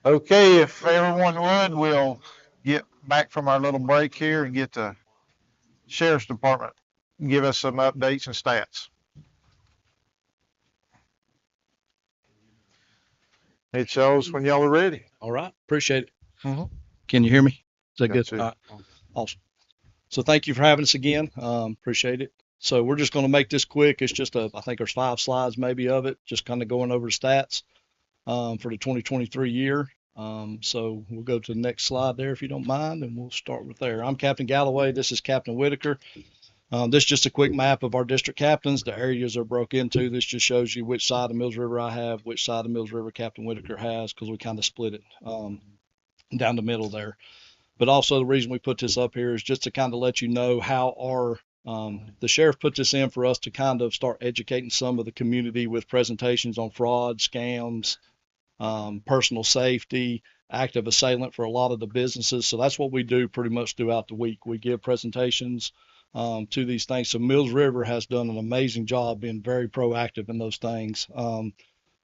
Okay, if everyone would, we'll get back from our little break here and get the sheriff's department give us some updates and stats. It shows when y'all are ready. All right. Appreciate it. Mhm. Can you hear me? Is that good? Got you. All right. Awesome. So thank you for having us again. Appreciate it. So we're just going to make this quick. It's just I think there's 5 slides maybe of it, just kind of going over the stats for the 2023 year. So we'll go to the next slide there if you don't mind, and we'll start with there. I'm Captain Galloway. This is Captain Whitaker. This is just a quick map of our district captains. The areas are broke into. This just shows you which side of Mills River I have, which side of Mills River Captain Whitaker has, because we kind of split it down the middle there. But also the reason we put this up here is just to kind of let you know how our the sheriff put this in for us to kind of start educating some of the community with presentations on fraud, scams, personal safety, active assailant for a lot of the businesses. So that's what we do pretty much throughout the week. We give presentations to these things. So Mills River has done an amazing job being very proactive in those things. I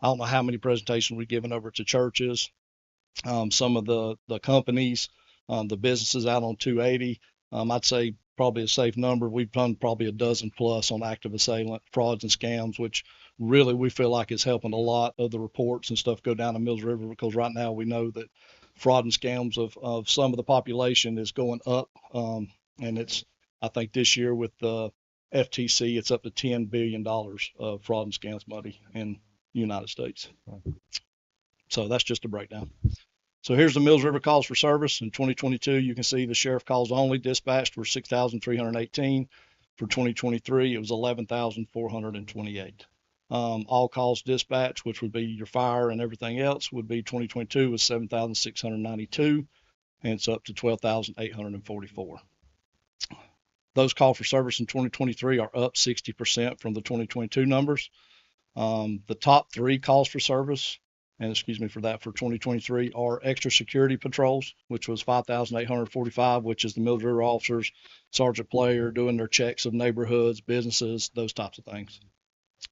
don't know how many presentations we've given over to churches, some of the companies, the businesses out on 280. I'd say probably a safe number. We've done probably a dozen plus on active assailant frauds and scams, which really we feel like is helping a lot of the reports and stuff go down to Mills River, because right now we know that fraud and scams of some of the population is going up. And it's, I think this year with the FTC, it's up to $10 billion of fraud and scams money in the United States. So that's just a breakdown. So here's the Mills River calls for service. In 2022, you can see the sheriff calls only dispatched were 6,318. For 2023, it was 11,428. All calls dispatched, which would be your fire and everything else, would be 2022 was 7,692, and it's up to 12,844. Those call for service in 2023 are up 60% from the 2022 numbers. The top 3 calls for service, and excuse me for that, for 2023 are extra security patrols, which was 5,845, which is the Mills River officers, sergeant player doing their checks of neighborhoods, businesses, those types of things.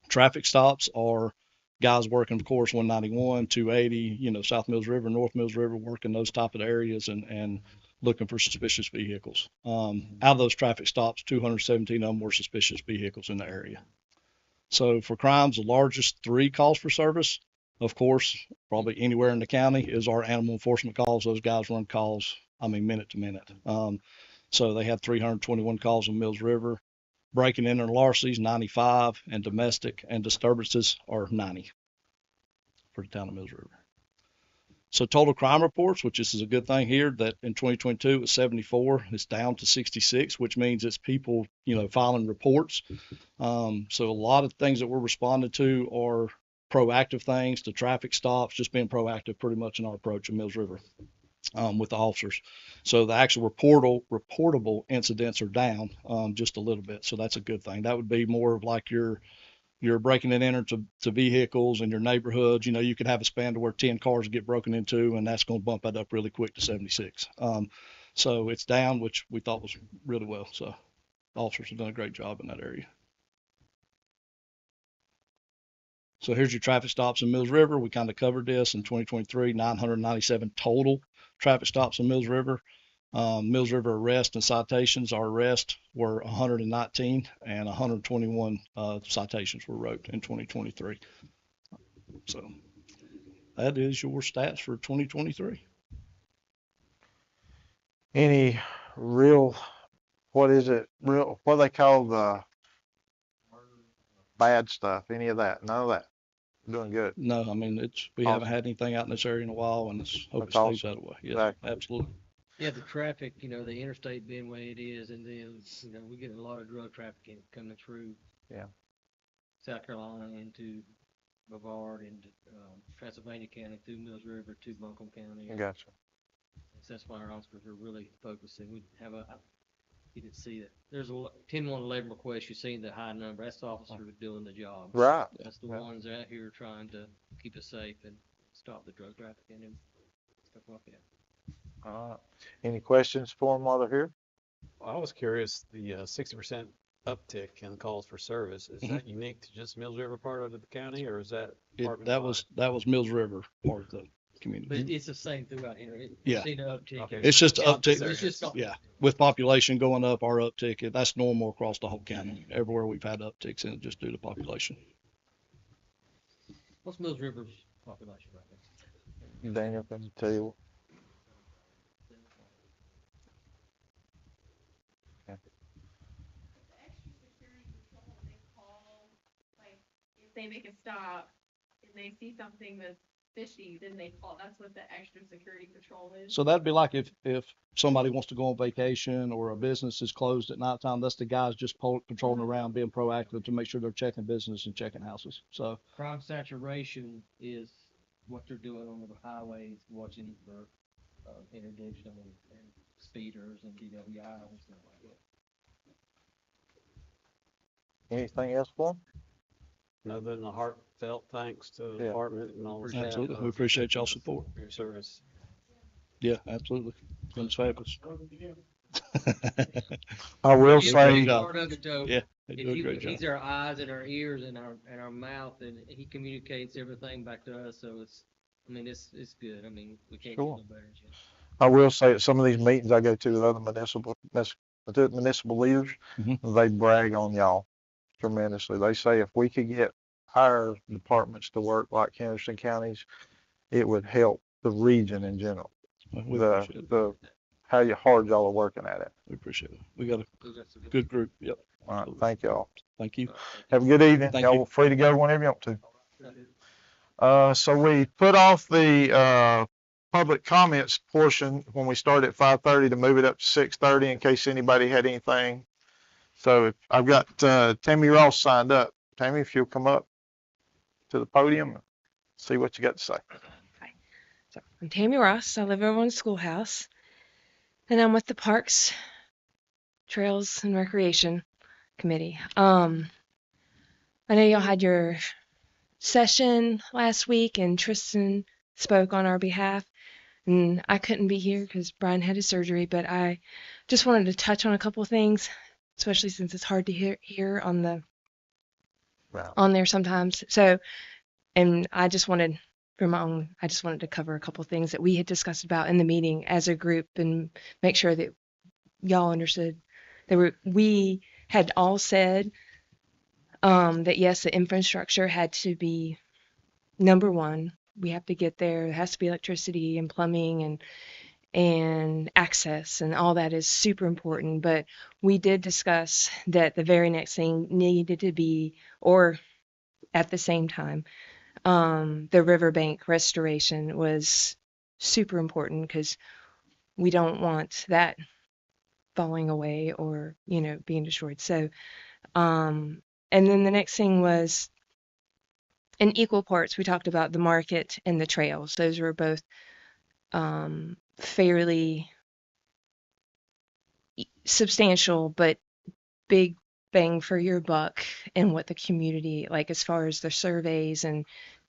Traffic stops are guys working, of course, 191, 280, South Mills River, North Mills River, working those type of areas and looking for suspicious vehicles. Out of those traffic stops, 217 of them were suspicious vehicles in the area. So for crimes, the largest 3 calls for service, of course, probably anywhere in the county, is our animal enforcement calls. Those guys run calls, minute to minute. So they had 321 calls in Mills River. Breaking in and larcenies, 95, and domestic and disturbances are 90 for the town of Mills River. So total crime reports, which this is a good thing here, that in 2022 it was 74. It's down to 66, which means it's people, filing reports. So a lot of things that we're responding to are proactive things, to traffic stops, just being proactive pretty much in our approach in Mills River with the officers. So the actual reportable incidents are down just a little bit. So that's a good thing. That would be more of like you're breaking and entering to vehicles in your neighborhoods. You could have a span to where 10 cars get broken into, and that's going to bump that up really quick to 76. So it's down, which we thought was really well. So officers have done a great job in that area. So here's your traffic stops in Mills River. We kind of covered this in 2023, 997 total traffic stops in Mills River. Mills River arrests and citations. Our arrests were 119 and 121 citations were wrote in 2023. So that is your stats for 2023. Any real, what do they call the bad stuff? Any of that? None of that. Doing good. No, we haven't had anything out in this area in a while, and let's hope it stays that way. Yeah, Exactly. absolutely. Yeah, the traffic, the interstate being the way it is, and then, we get a lot of drug trafficking coming through. Yeah. South Carolina into Brevard, into Transylvania County, through Mills River to Buncombe County. Gotcha. So that's why our officers are really focusing. We have you didn't see that. There's a 10-111 request. You seen the high number. That's the officers doing the job. Right. That's the ones out here trying to keep us safe and stop the drug trafficking and stuff like that. All right. Any questions for them while they're here? I was curious, the 60% uptick in calls for service. Is Mhm. that unique to just Mills River part of the county, or is that That department-wide? was Mills River part of the But community. it's the same throughout here. Yeah. Seen an uptick. Okay, It's just count the uptick. It's just not- Yeah, with population going up, our uptick, that's normal across the whole county. Everywhere we've had upticks in it just due to population. What's Mills River's population right now? Daniel can tell you. The extra security patrol, when they call, like, if they make a stop and they see something that's fishy, then they call, that's what the extra security patrol is. So that'd be like if somebody wants to go on vacation or a business is closed at nighttime, that's the guys just patrolling around, being proactive to make sure they're checking business and checking houses. So Crime saturation is what they're doing on the highways, watching for interdiction and speeders and DWI and stuff like that. Anything else for him? Other than a heartfelt thanks to the Yeah. department and all the staff. absolutely, we for appreciate y'all's support. your service. Yeah, absolutely. It's fabulous. I will He's say, part of it, though. Yeah, they do a If great job. he's our eyes and our ears and our mouth, and he communicates everything back to us, so it's good. I mean, we can't do Sure. no better than Jim. I will say at some of these meetings I go to with other municipal leaders, Mhm. they brag on y'all tremendously. They say if we could get our departments to work like Henderson counties, it would help the region in general. We The, appreciate it. the, how hard y'all are working at it. We appreciate it. We got a We got some good group. Yep. All right, thank y'all. Thank you. Have a good evening. Thank Y'all you. are free to go whenever you want to. So we put off the public comments portion when we started at 5:30 to move it up to 6:30 in case anybody had anything. So I've got Tammy Ross signed up. Tammy, if you'll come up to the podium and see what you got to say. So I'm Tammy Ross. I live over on Schoolhouse, and I'm with the Parks, Trails, and Recreation Committee. I know y'all had your session last week, and Tristan spoke on our behalf, and I couldn't be here because Brian had his surgery, but I just wanted to touch on a couple of things, especially since it's hard to hear on the Right. on there sometimes. So, and I just wanted to cover a couple things that we had discussed about in the meeting as a group and make sure that y'all understood that we had all said that yes, the infrastructure had to be number one. We have to get there. There has to be electricity and plumbing and access, and all that is super important. But we did discuss that the very next thing needed to be, or at the same time, the riverbank restoration was super important because we don't want that falling away or, being destroyed. So, and then the next thing was in equal parts, we talked about the market and the trails. Those were both fairly substantial, but big bang for your buck and what the community, like as far as the surveys and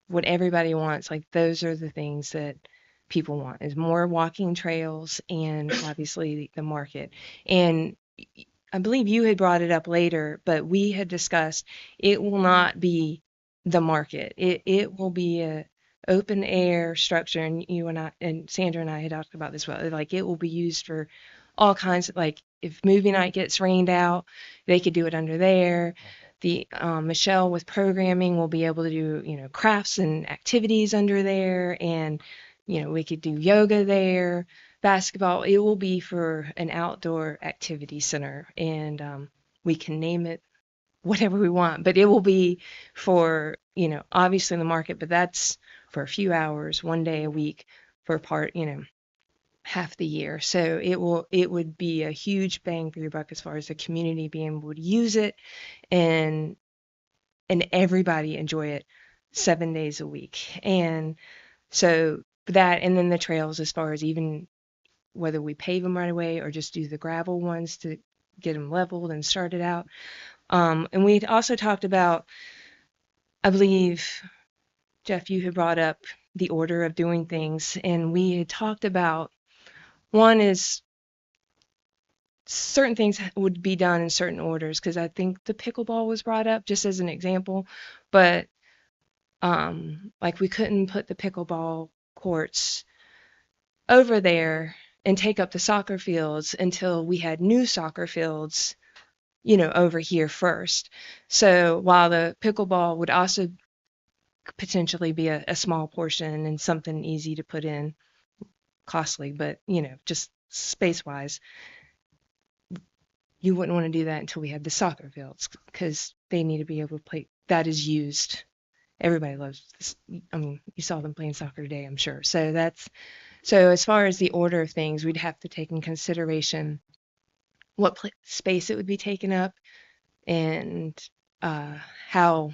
what everybody wants, like those are the things that people want is more walking trails and obviously the market. And I believe you had brought it up later, but we had discussed it will not be the market. It will be a open air structure, and you and I and Sandra and I had talked about this. Well, like it will be used for all kinds of, like if movie night gets rained out, they could do it under there. The Michelle with programming will be able to do crafts and activities under there, and we could do yoga there, basketball. It will be for an outdoor activity center, and we can name it whatever we want, but it will be for obviously the market, but that's for a few hours, one day a week for half the year. So it would be a huge bang for your buck as far as the community being able to use it and everybody enjoy it 7 days a week. And so that, and then the trails as far as even whether we pave them right away or just do the gravel ones to get them leveled and started out. And we also talked about, I believe, Jeff, you had brought up the order of doing things, and we had talked about one is certain things would be done in certain orders, because I think the pickleball was brought up just as an example, but like we couldn't put the pickleball courts over there and take up the soccer fields until we had new soccer fields, over here first. So while the pickleball would also potentially be a small portion and something easy to put in, costly, but just space wise, you wouldn't want to do that until we had the soccer fields, because they need to be able to play. That is used. Everybody loves this. I mean, you saw them playing soccer today, I'm sure. So as far as the order of things, we'd have to take in consideration what space it would be taken up, and how,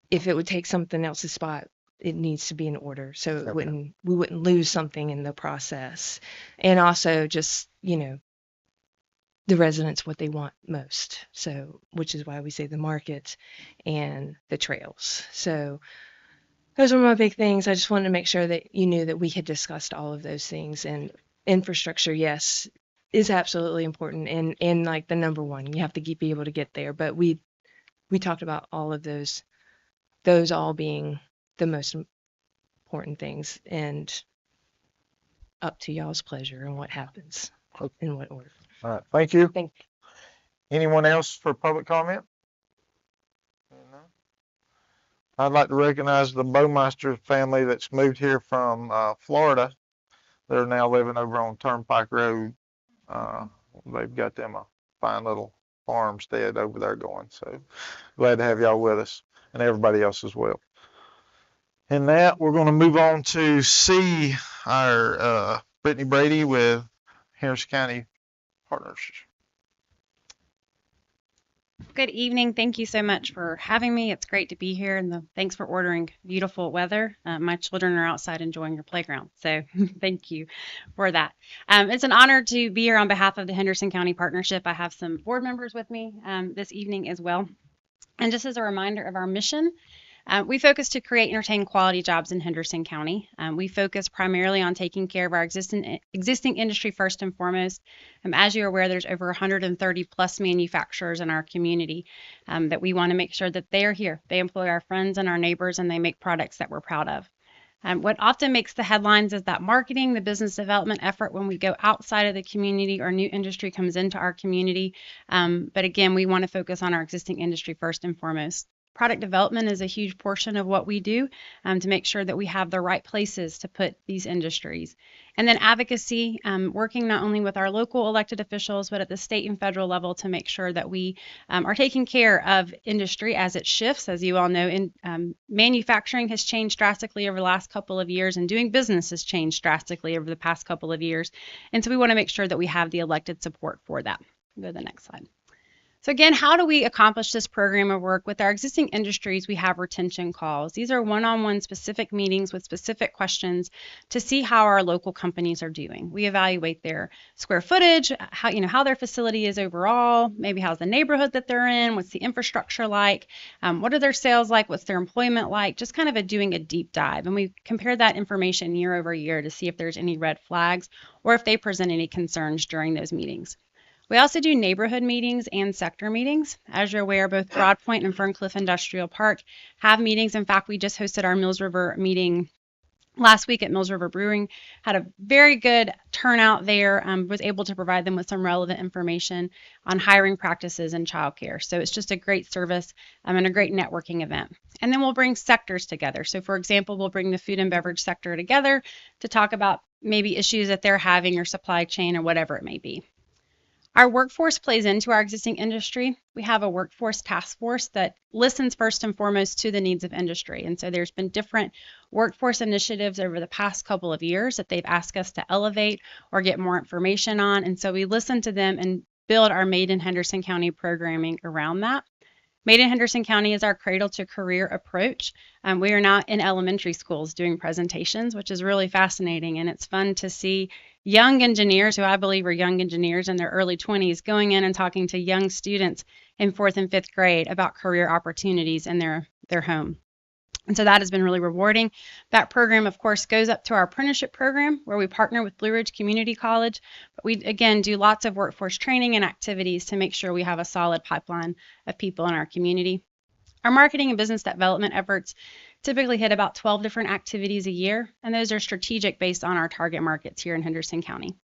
if it would take something else's spot, it needs to be in order, so Okay. we wouldn't lose something in the process. And also just, the residents what they want most. So, which is why we say the market and the trails. So those were my big things. I just wanted to make sure that you knew that we had discussed all of those things. And infrastructure, yes, is absolutely important, and like the number one. You have to be able to get there. But we talked about all of those all being the most important things, and up to y'all's pleasure and what happens in what order. All right, thank you. Thank you. Anyone else for public comment? No. I'd like to recognize the Bowmeister family that's moved here from Florida. They're now living over on Turnpike Road. They've got them a fine little farmstead over there going. So glad to have y'all with us, and everybody else as well. In that, we're going to move on to C, our Brittany Brady with Harrison County Partners. Good evening. Thank you so much for having me. It's great to be here, and thanks for ordering beautiful weather. My children are outside enjoying your playground, so thank you for that. It's an honor to be here on behalf of the Henderson County Partnership. I have some board members with me this evening as well. And just as a reminder of our mission, we focus to create and retain quality jobs in Henderson County. We focus primarily on taking care of our existing industry first and foremost. As you're aware, there's over 130 plus manufacturers in our community that we want to make sure that they are here. They employ our friends and our neighbors, and they make products that we're proud of. What often makes the headlines is that marketing, the business development effort when we go outside of the community or new industry comes into our community. But again, we want to focus on our existing industry first and foremost. Product development is a huge portion of what we do to make sure that we have the right places to put these industries. And then advocacy, working not only with our local elected officials, but at the state and federal level to make sure that we are taking care of industry as it shifts. As you all know, manufacturing has changed drastically over the last couple of years, and doing business has changed drastically over the past couple of years. And so we want to make sure that we have the elected support for that. Go to the next slide. So again, how do we accomplish this program of work? With our existing industries, we have retention calls. These are one-on-one specific meetings with specific questions to see how our local companies are doing. We evaluate their square footage, how their facility is overall, maybe how's the neighborhood that they're in, what's the infrastructure like, what are their sales like, what's their employment like, just kind of doing a deep dive. And we compare that information year over year to see if there's any red flags or if they present any concerns during those meetings. We also do neighborhood meetings and sector meetings. As you're aware, both Broadpoint and Ferncliff Industrial Park have meetings. In fact, we just hosted our Mills River meeting last week at Mills River Brewing, had a very good turnout there, was able to provide them with some relevant information on hiring practices and childcare. So it's just a great service and a great networking event. And then we'll bring sectors together. So for example, we'll bring the food and beverage sector together to talk about maybe issues that they're having or supply chain or whatever it may be. Our workforce plays into our existing industry. We have a workforce task force that listens first and foremost to the needs of industry. And so there's been different workforce initiatives over the past couple of years that they've asked us to elevate or get more information on. And so we listen to them and build our Made in Henderson County programming around that. Made in Henderson County is our cradle to career approach. We are now in elementary schools doing presentations, which is really fascinating. And it's fun to see young engineers, who I believe are young engineers in their early 20s, going in and talking to young students in 4th and 5th grade about career opportunities in their home. And so that has been really rewarding. That program, of course, goes up to our apprenticeship program where we partner with Blue Ridge Community College. But we, again, do lots of workforce training and activities to make sure we have a solid pipeline of people in our community. Our marketing and business development efforts typically hit about 12 different activities a year, and those are strategic based on our target markets here in Henderson County.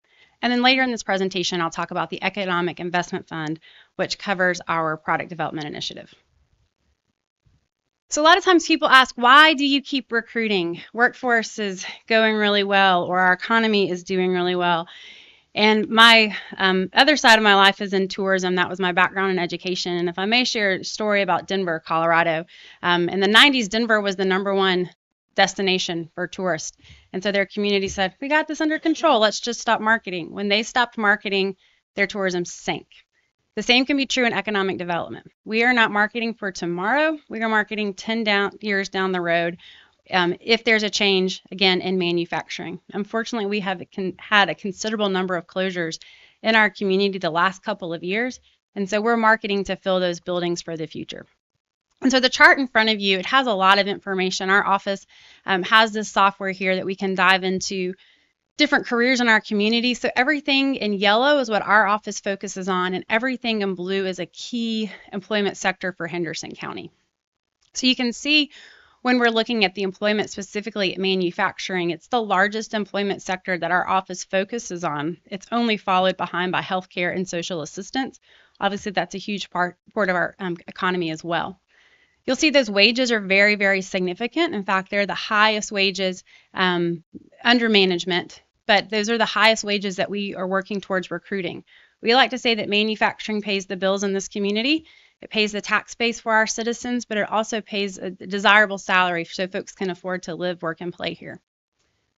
And then later in this presentation, I'll talk about the Economic Investment Fund, which covers our product development initiative. So a lot of times people ask, why do you keep recruiting? Workforce is going really well, or our economy is doing really well. And my other side of my life is in tourism. That was my background in education. And if I may share a story about Denver, Colorado. In the 90s, Denver was the #1 destination for tourists. And so their community said, we got this under control. Let's just stop marketing. When they stopped marketing, their tourism sank. The same can be true in economic development. We are not marketing for tomorrow. We are marketing 10 years down the road. If there's a change, again, in manufacturing. Unfortunately, we have had a considerable number of closures in our community the last couple of years, and so we're marketing to fill those buildings for the future. And so the chart in front of you, it has a lot of information. Our office has this software here that we can dive into different careers in our community. So everything in yellow is what our office focuses on, and everything in blue is a key employment sector for Henderson County. So you can see when we're looking at the employment specifically at manufacturing, it's the largest employment sector that our office focuses on. It's only followed behind by healthcare and social assistance. Obviously, that's a huge part of our economy as well. You'll see those wages are very, very significant. In fact, they're the highest wages under management, but those are the highest wages that we are working towards recruiting. We like to say that manufacturing pays the bills in this community. It pays the tax base for our citizens, but it also pays a desirable salary so folks can afford to live, work, and play here.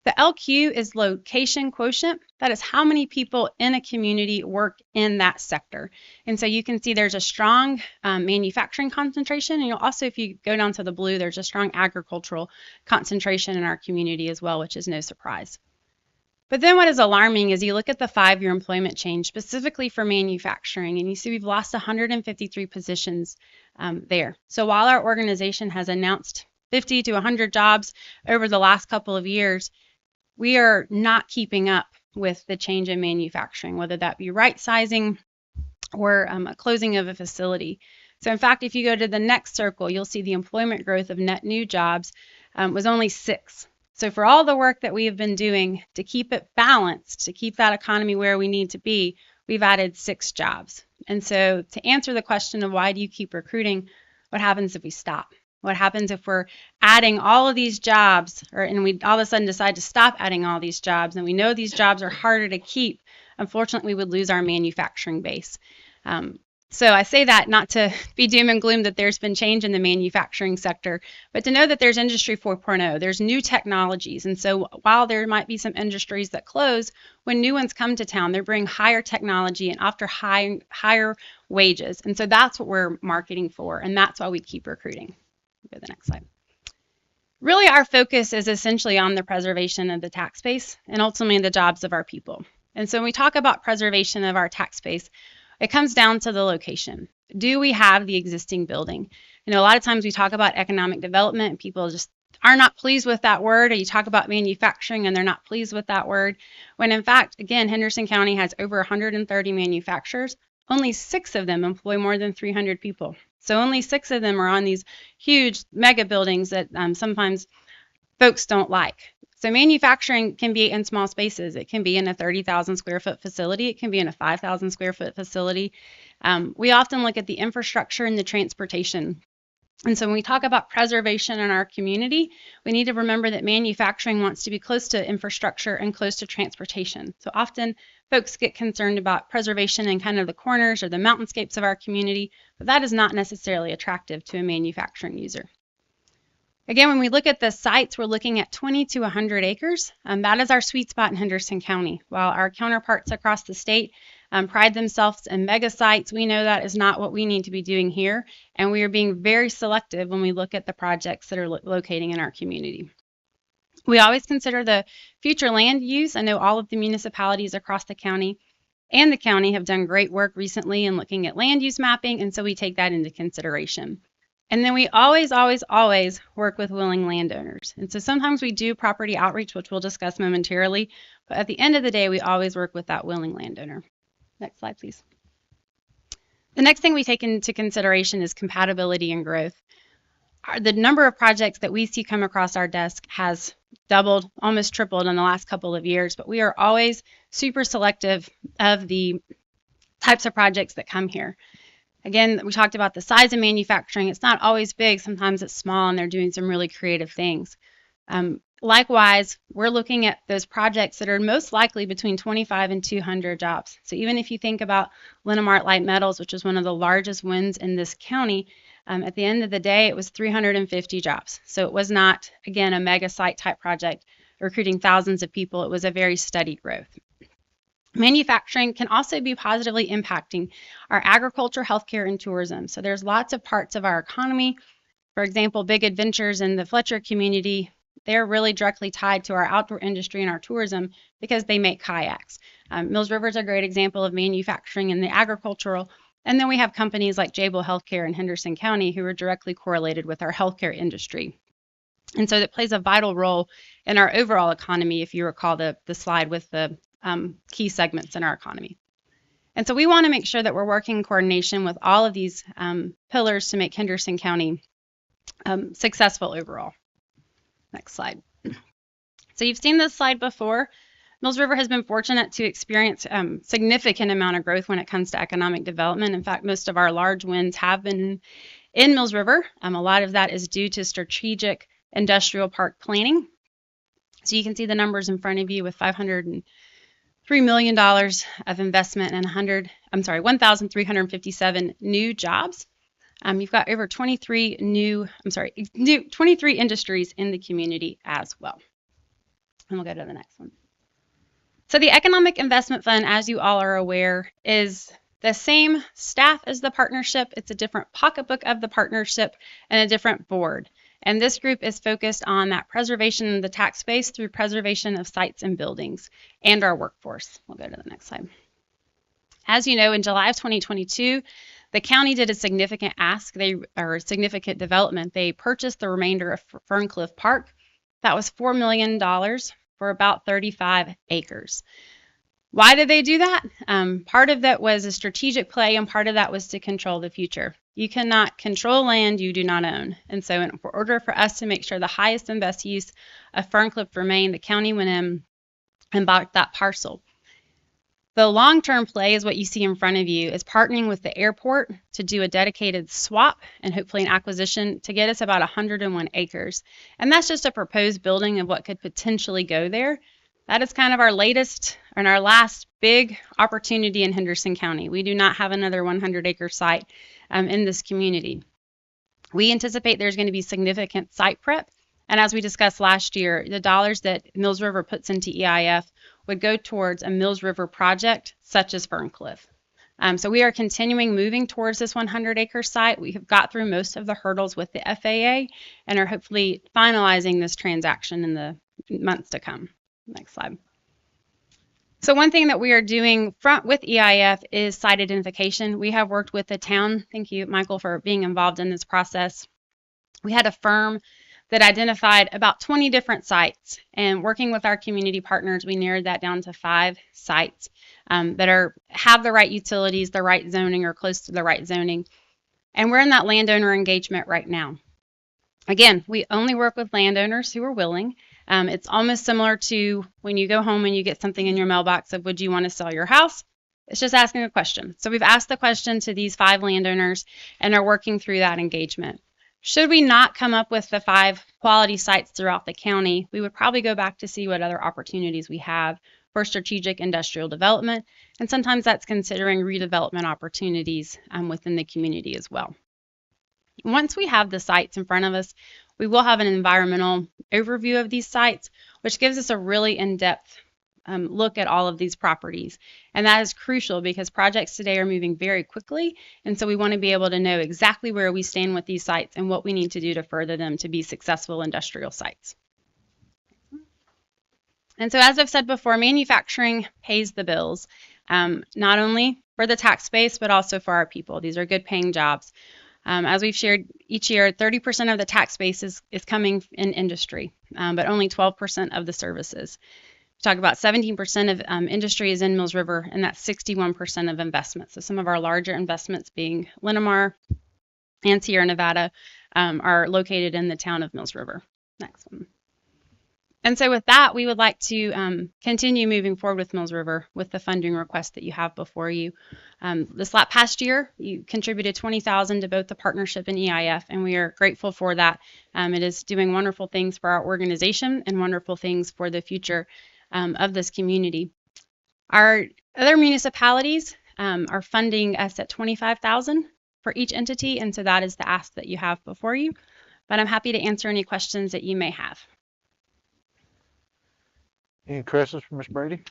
The LQ is location quotient. That is how many people in a community work in that sector. And so you can see there's a strong manufacturing concentration. And you'll also, if you go down to the blue, there's a strong agricultural concentration in our community as well, which is no surprise. But then what is alarming is you look at the 5-year employment change specifically for manufacturing, and you see we've lost 153 positions there. So while our organization has announced 50 to 100 jobs over the last couple of years, we are not keeping up with the change in manufacturing, whether that be right sizing or a closing of a facility. So in fact, if you go to the next circle, you'll see the employment growth of net new jobs was only 6. So for all the work that we have been doing to keep it balanced, to keep that economy where we need to be, we've added 6 jobs. And so to answer the question of why do you keep recruiting, what happens if we stop? What happens if we're adding all of these jobs and we all of a sudden decide to stop adding all these jobs and we know these jobs are harder to keep? Unfortunately, we would lose our manufacturing base. So I say that not to be doom and gloom that there's been change in the manufacturing sector, but to know that there's Industry 4.0, there's new technologies. And so while there might be some industries that close, when new ones come to town, they bring higher technology and offer higher wages. And so that's what we're marketing for, and that's why we keep recruiting. Go to the next slide. Really, our focus is essentially on the preservation of the tax base and ultimately the jobs of our people. And so when we talk about preservation of our tax base, it comes down to the location. Do we have the existing building? You know, a lot of times we talk about economic development and people just are not pleased with that word, or you talk about manufacturing and they're not pleased with that word. When in fact, again, Henderson County has over 130 manufacturers. Only 6 of them employ more than 300 people. So only 6 of them are on these huge mega buildings that sometimes folks don't like. So manufacturing can be in small spaces. It can be in a 30,000 square foot facility. It can be in a 5,000 square foot facility. We often look at the infrastructure and the transportation. And so when we talk about preservation in our community, we need to remember that manufacturing wants to be close to infrastructure and close to transportation. So often folks get concerned about preservation in kind of the corners or the mountainscapes of our community, but that is not necessarily attractive to a manufacturing user. Again, when we look at the sites, we're looking at 20 to 100 acres. That is our sweet spot in Henderson County. While our counterparts across the state pride themselves in mega sites, we know that is not what we need to be doing here. And we are being very selective when we look at the projects that are locating in our community. We always consider the future land use. I know all of the municipalities across the county and the county have done great work recently in looking at land use mapping, and so we take that into consideration. And then we always, always, always work with willing landowners. And so sometimes we do property outreach, which we'll discuss momentarily, but at the end of the day, we always work with that willing landowner. Next slide, please. The next thing we take into consideration is compatibility and growth. The number of projects that we see come across our desk has doubled, almost tripled in the last couple of years, but we are always super selective of the types of projects that come here. Again, we talked about the size of manufacturing. It's not always big. Sometimes it's small, and they're doing some really creative things. Likewise, we're looking at those projects that are most likely between 25 and 200 jobs. So even if you think about Linamart Light Metals, which is one of the largest wins in this county, at the end of the day, it was 350 jobs. So it was not, again, a mega site type project recruiting thousands of people. It was a very steady growth. Manufacturing can also be positively impacting our agriculture, healthcare, and tourism. So there's lots of parts of our economy. For example, Big Adventures in the Fletcher community, they're really directly tied to our outdoor industry and our tourism because they make kayaks. Mills River is a great example of manufacturing in the agricultural. And then we have companies like Jabil Healthcare in Henderson County who are directly correlated with our healthcare industry. And so that plays a vital role in our overall economy, if you recall the slide with the key segments in our economy. And so we want to make sure that we're working in coordination with all of these pillars to make Henderson County successful overall. Next slide. So you've seen this slide before. Mills River has been fortunate to experience significant amount of growth when it comes to economic development. In fact, most of our large wins have been in Mills River. A lot of that is due to strategic industrial park planning. So you can see the numbers in front of you with $503 million of investment and 1,357 new jobs. You've got over 23 industries in the community as well. And we'll go to the next one. So the Economic Investment Fund, as you all are aware, is the same staff as the partnership. It's a different pocketbook of the partnership and a different board. And this group is focused on that preservation of the tax base through preservation of sites and buildings and our workforce. We'll go to the next slide. As you know, in July of 2022, the county did a significant significant development. They purchased the remainder of Ferncliff Park. That was $4 million for about 35 acres. Why did they do that? Part of that was a strategic play, and part of that was to control the future. You cannot control land you do not own. And so in order for us to make sure the highest and best use of Ferncliff remained, the county went in and bought that parcel. The long-term play is what you see in front of you, is partnering with the airport to do a dedicated swap and hopefully an acquisition to get us about 101 acres. And that's just a proposed building of what could potentially go there. That is kind of our latest and our last big opportunity in Henderson County. We do not have another 100-acre site in this community. We anticipate there's going to be significant site prep. And as we discussed last year, the dollars that Mills River puts into EIF would go towards a Mills River project such as Ferncliff. So we are continuing moving towards this 100-acre site. We have got through most of the hurdles with the FAA and are hopefully finalizing this transaction in the months to come. Next slide. So one thing that we are doing with EIF is site identification. We have worked with the town. Thank you, Michael, for being involved in this process. We had a firm that identified about 20 different sites, and working with our community partners, we narrowed that down to 5 sites that have the right utilities, the right zoning, or close to the right zoning. And we're in that landowner engagement right now. Again, we only work with landowners who are willing. It's almost similar to when you go home and you get something in your mailbox of, would you want to sell your house? It's just asking a question. So we've asked the question to these 5 landowners and are working through that engagement. Should we not come up with the 5 quality sites throughout the county, we would probably go back to see what other opportunities we have for strategic industrial development. And sometimes that's considering redevelopment opportunities within the community as well. Once we have the sites in front of us, we will have an environmental overview of these sites, which gives us a really in-depth look at all of these properties. And that is crucial because projects today are moving very quickly. And so we want to be able to know exactly where we stand with these sites and what we need to do to further them to be successful industrial sites. And so as I've said before, manufacturing pays the bills, not only for the tax base, but also for our people. These are good paying jobs. As we've shared each year, 30% of the tax base is coming in industry, but only 12% of the services. We talk about 17% of industry is in Mills River, and that's 61% of investments. So some of our larger investments being Linamar and Sierra Nevada are located in the town of Mills River. Next one. And so with that, we would like to continue moving forward with Mills River with the funding request that you have before you. This past year, you contributed $20,000 to both the partnership and EIF, and we are grateful for that. It is doing wonderful things for our organization and wonderful things for the future of this community. Our other municipalities are funding us at $25,000 for each entity, and so that is the ask that you have before you. But I'm happy to answer any questions that you may have. Any questions for Ms. Brady?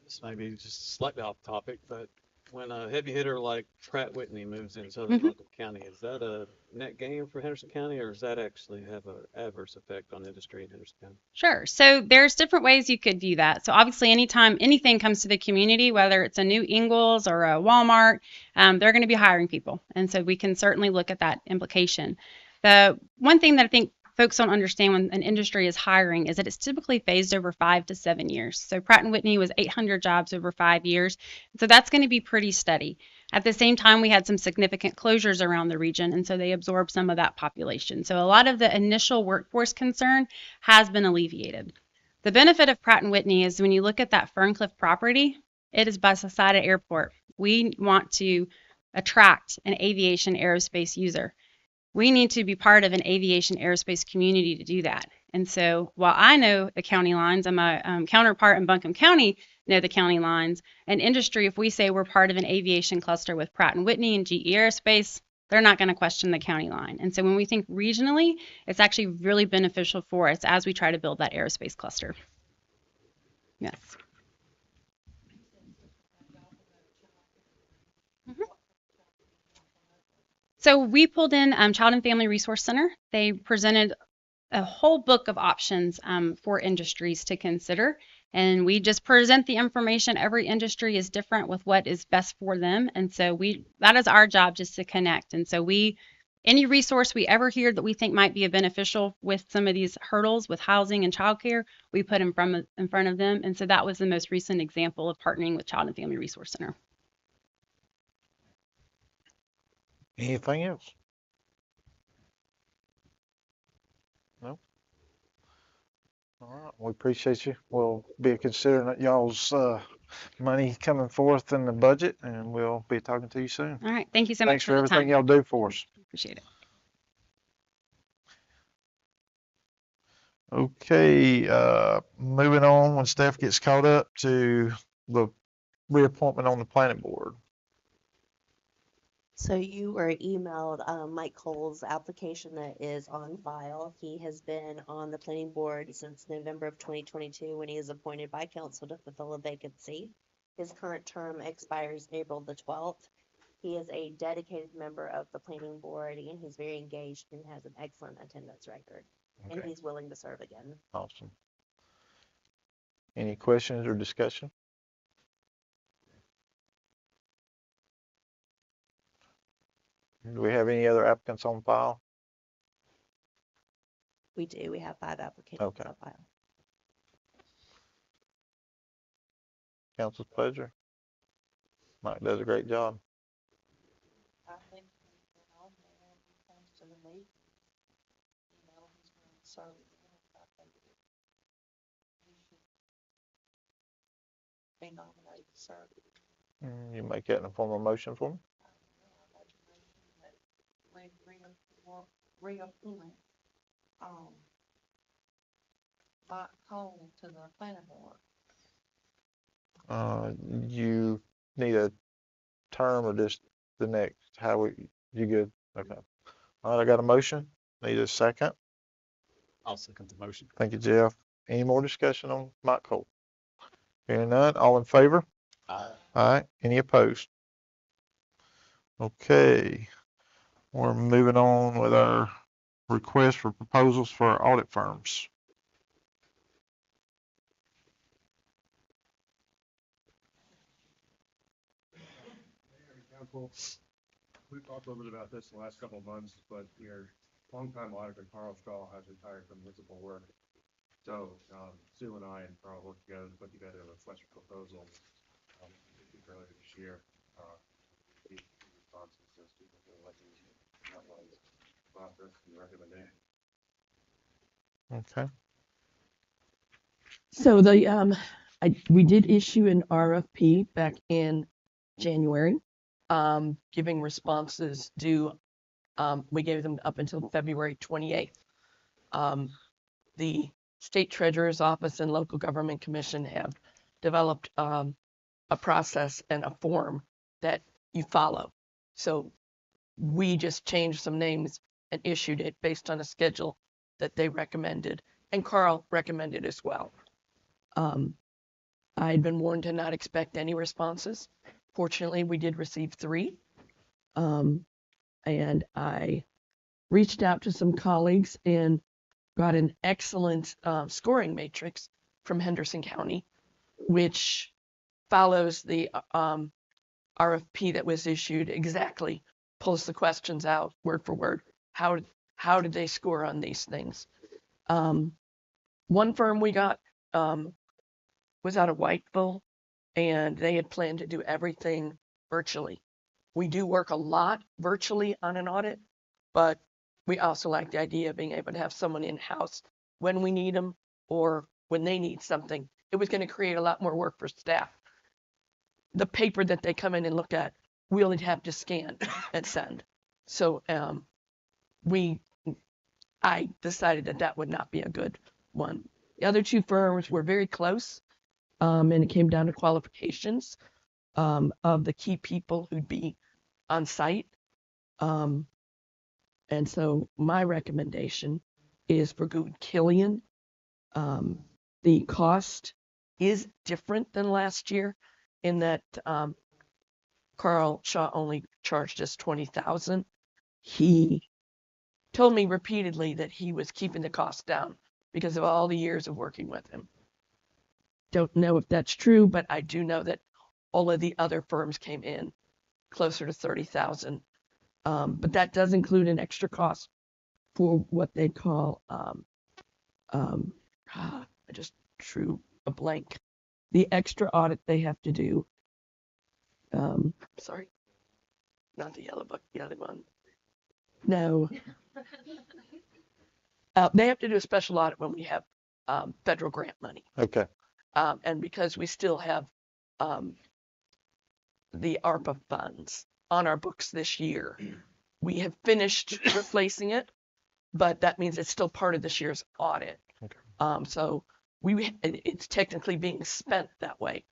This may be just slightly off topic, but when a heavy hitter like Pratt Whitney moves in southern Buncombe County, is that a net gain for Henderson County, or does that actually have an adverse effect on industry in Henderson County? Sure. So there's different ways you could view that. So obviously, anytime anything comes to the community, whether it's a new Ingles or a Walmart, they're going to be hiring people. And so we can certainly look at that implication. The one thing that I think folks don't understand when an industry is hiring is that it's typically phased over 5 to 7 years. So Pratt & Whitney was 800 jobs over 5 years. So that's going to be pretty steady. At the same time, we had some significant closures around the region, and so they absorbed some of that population. So a lot of the initial workforce concern has been alleviated. The benefit of Pratt & Whitney is when you look at that Ferncliff property, it is beside an airport. We want to attract an aviation aerospace user. We need to be part of an aviation aerospace community to do that. And so while I know the county lines, and my counterpart in Buncombe County know the county lines, and industry, if we say we're part of an aviation cluster with Pratt & Whitney and GE Aerospace, they're not going to question the county line. And so when we think regionally, it's actually really beneficial for us as we try to build that aerospace cluster. Yes. So we pulled in Child and Family Resource Center. They presented a whole book of options for industries to consider. And we just present the information. Every industry is different with what is best for them. And so that is our job, just to connect. And so any resource we ever hear that we think might be beneficial with some of these hurdles with housing and childcare, we put in front of them. And so that was the most recent example of partnering with Child and Family Resource Center. Anything else? No? All right, we appreciate you. We'll be considering y'all's money coming forth in the budget, and we'll be talking to you soon. All right. Thank you so much Thanks for the everything time. y'all do for us. Appreciate it. Okay, moving on, when staff gets caught up to the reappointment on the planning board. So you were emailed Mike Cole's application that is on file. He has been on the planning board since November of 2022 when he is appointed by council to fulfill a vacancy. His current term expires April the 12th. He is a dedicated member of the planning board, and he's very engaged and has an excellent attendance record. And Okay, he's willing to serve again. awesome. Any questions or discussion? Do we have any other applicants on file? We do. We have 5 applications Okay. on file. Council's pleasure. Mike does a great job. I think when on there, when it comes to the meeting, you know, he's going to serve again. I think he should be nominated to serve. You make that in the form of a motion for me? I make a motion that we reappoint, Mike Cole to the planning board. You need a term or just the next, you good? Okay. All right, I got a motion. Need a second. I'll second the motion. Thank you, Jeff. Any more discussion on Mike Cole? Hearing none, all in favor? Aye. All right, any opposed? Okay, we're moving on with our request for proposals for audit firms. Council. We've talked a little bit about this the last couple of months, but your longtime auditor, Carl Straw, has retired from municipal work. So, Sue and I and Carl worked together to put together a request for proposal, earlier this year. The responses as to what that was, process and recommendation. Okay. So we did issue an RFP back in January, giving responses due. We gave them up until February 28th. The State Treasurer's Office and Local Government Commission have developed a process and a form that you follow. So we just changed some names and issued it based on a schedule that they recommended, and Carl recommended as well. I had been warned to not expect any responses. Fortunately, we did receive 3. And I reached out to some colleagues and got an excellent scoring matrix from Henderson County, which follows the RFP that was issued exactly, pulls the questions out word for word. How did they score on these things? One firm we got was out of Whiteville, and they had planned to do everything virtually. We do work a lot virtually on an audit, but we also like the idea of being able to have someone in-house when we need them or when they need something. It was going to create a lot more work for staff. The paper that they come in and look at, we only have to scan and send. So I decided that would not be a good one. The other 2 firms were very close, and it came down to qualifications of the key people who'd be on site. And so my recommendation is for Good Killian. The cost is different than last year in that Carl Shaw only charged us $20,000. He told me repeatedly that he was keeping the cost down because of all the years of working with him. Don't know if that's true, but I do know that all of the other firms came in closer to $30,000. But that does include an extra cost for what they call, I just drew a blank. The extra audit they have to do. Sorry, not the yellow book, the other one. No. They have to do a special audit when we have federal grant money. Okay. And because we still have the ARPA funds on our books this year, we have finished replacing it, but that means it's still part of this year's audit. Okay. So it's technically being spent that way.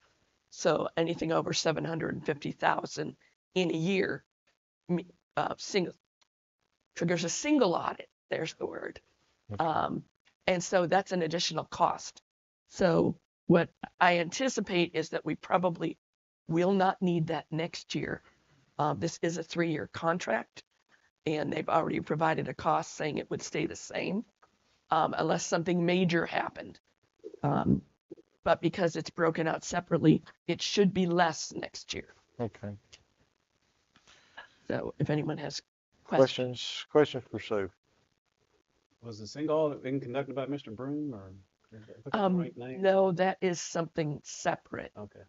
So anything over 750,000 in a year triggers a single audit. There's the word. Okay. And so that's an additional cost. So what I anticipate is that we probably will not need that next year. This is a 3-year contract, and they've already provided a cost saying it would stay the same unless something major happened. But because it's broken out separately, it should be less next year. Okay. So if anyone has questions. Questions for Sue? Was the single audit being conducted by Mr. Broom or? Is that the right name? No, that is something separate. Okay.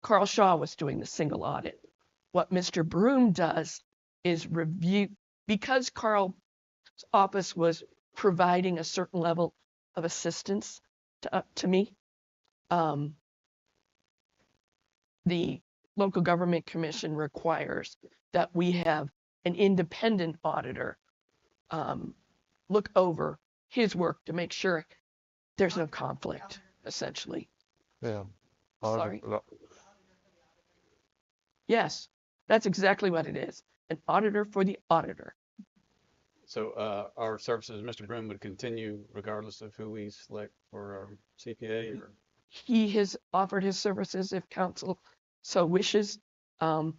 Carl Shaw was doing the single audit. What Mr. Broom does is review, because Carl's office was providing a certain level of assistance to me. The Local Government Commission requires that we have an independent auditor look over his work to make sure there's no conflict, essentially. Yeah. Sorry. Yes, that's exactly what it is. An auditor for the auditor. So our services, Mr. Broom would continue regardless of who we select for our CPA or? He has offered his services if council so wishes. I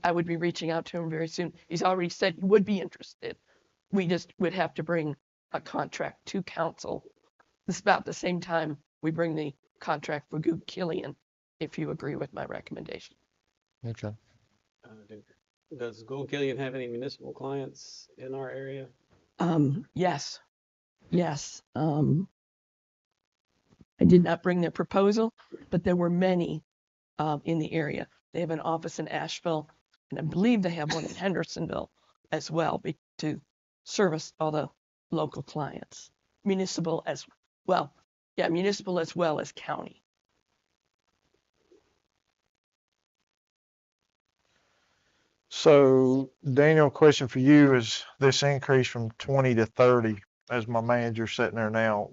would be reaching out to him very soon. He's already said he would be interested. We just would have to bring a contract to council. It's about the same time we bring the contract for Good Killian, if you agree with my recommendation. Okay. Does Gould Killian have any municipal clients in our area? Yes, yes. I did not bring their proposal, but there were many in the area. They have an office in Asheville, and I believe they have one in Hendersonville as well to service all the local clients, municipal as well. Yeah, municipal as well as county. So Daniel, question for you is this increase from 20 to 30, as my manager sitting there now,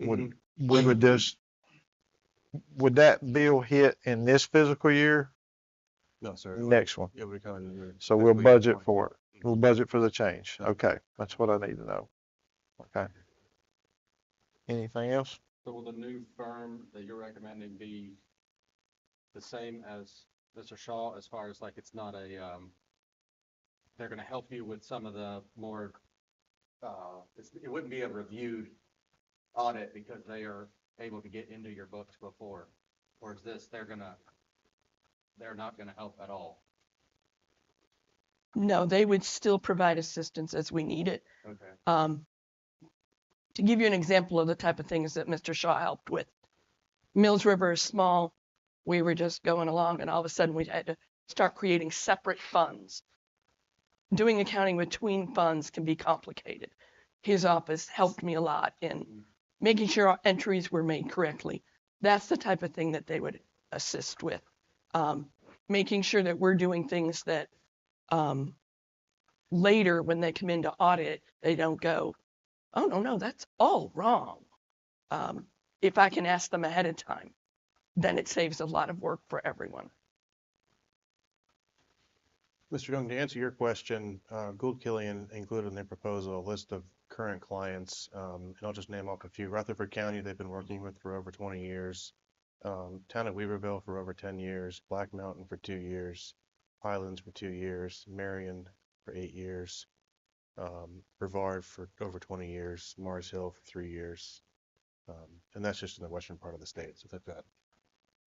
would that bill hit in this fiscal year? No, sir. Next one. Yeah, we're coming. So we'll budget for it. We'll budget for the change. Okay, that's what I need to know. Okay. Anything else? So will the new firm that you're recommending be the same as Mr. Shaw as far as like it's not a, they're gonna help you with some of the more, it wouldn't be a reviewed audit because they are able to get into your books before? Or is this, they're not gonna help at all? No, they would still provide assistance as we need it. Okay. To give you an example of the type of things that Mr. Shaw helped with, Mills River is small. We were just going along and all of a sudden we had to start creating separate funds. Doing accounting between funds can be complicated. His office helped me a lot in making sure our entries were made correctly. That's the type of thing that they would assist with. Making sure that we're doing things that later when they come in to audit, they don't go, oh, no, that's all wrong. If I can ask them ahead of time, then it saves a lot of work for everyone. Mr. Young, to answer your question, Gould Killian included in their proposal a list of current clients, and I'll just name off a few. Rutherford County, they've been working with for over 20 years. Town of Weaverville for over 10 years. Black Mountain for 2 years. Highlands for 2 years. Marion for 8 years. Brevard for over 20 years. Mars Hill for 3 years. And that's just in the western part of the state. So they've got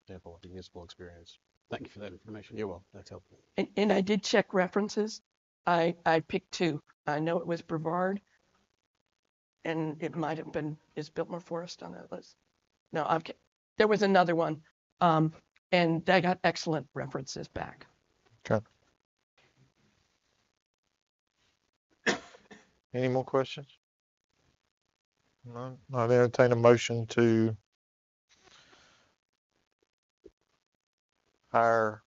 ample municipal experience. Thank you for that information. You're welcome. That's helpful. And I did check references. I picked 2. I know it was Brevard, and it might have been, is Biltmore Forest on that list? No, there was another one, and they got excellent references back. Okay. Any more questions? None. I'd entertain a motion to hire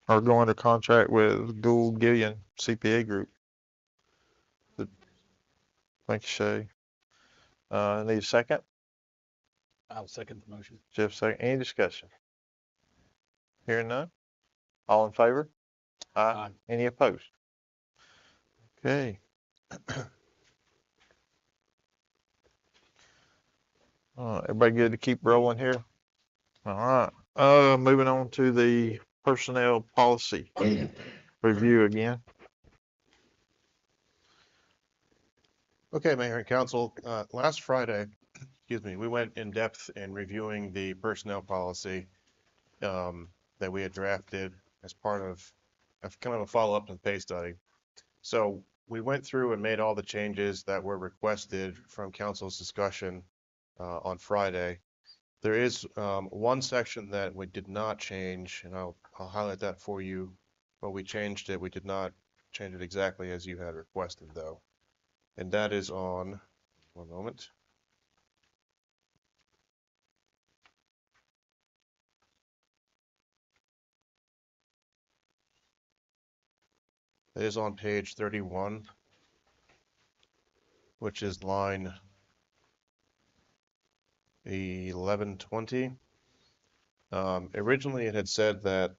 or go under contract with Gould Gillian CPA Group. Thank you, Shay. Need a second? I'll second the motion. Jeff, second. Any discussion? Hearing none? All in favor? Aye. Any opposed? Okay. Everybody good to keep rolling here? All right. Moving on to the personnel policy review again. Okay, Mayor and Council, last Friday, we went in depth in reviewing the personnel policy that we had drafted as part of kind of a follow-up to the pay study. So we went through and made all the changes that were requested from council's discussion on Friday. There is one section that we did not change, and I'll highlight that for you. But we changed it. We did not change it exactly as you had requested, though. And that is on, one moment. It is on page 31, which is line 1120. Originally, it had said that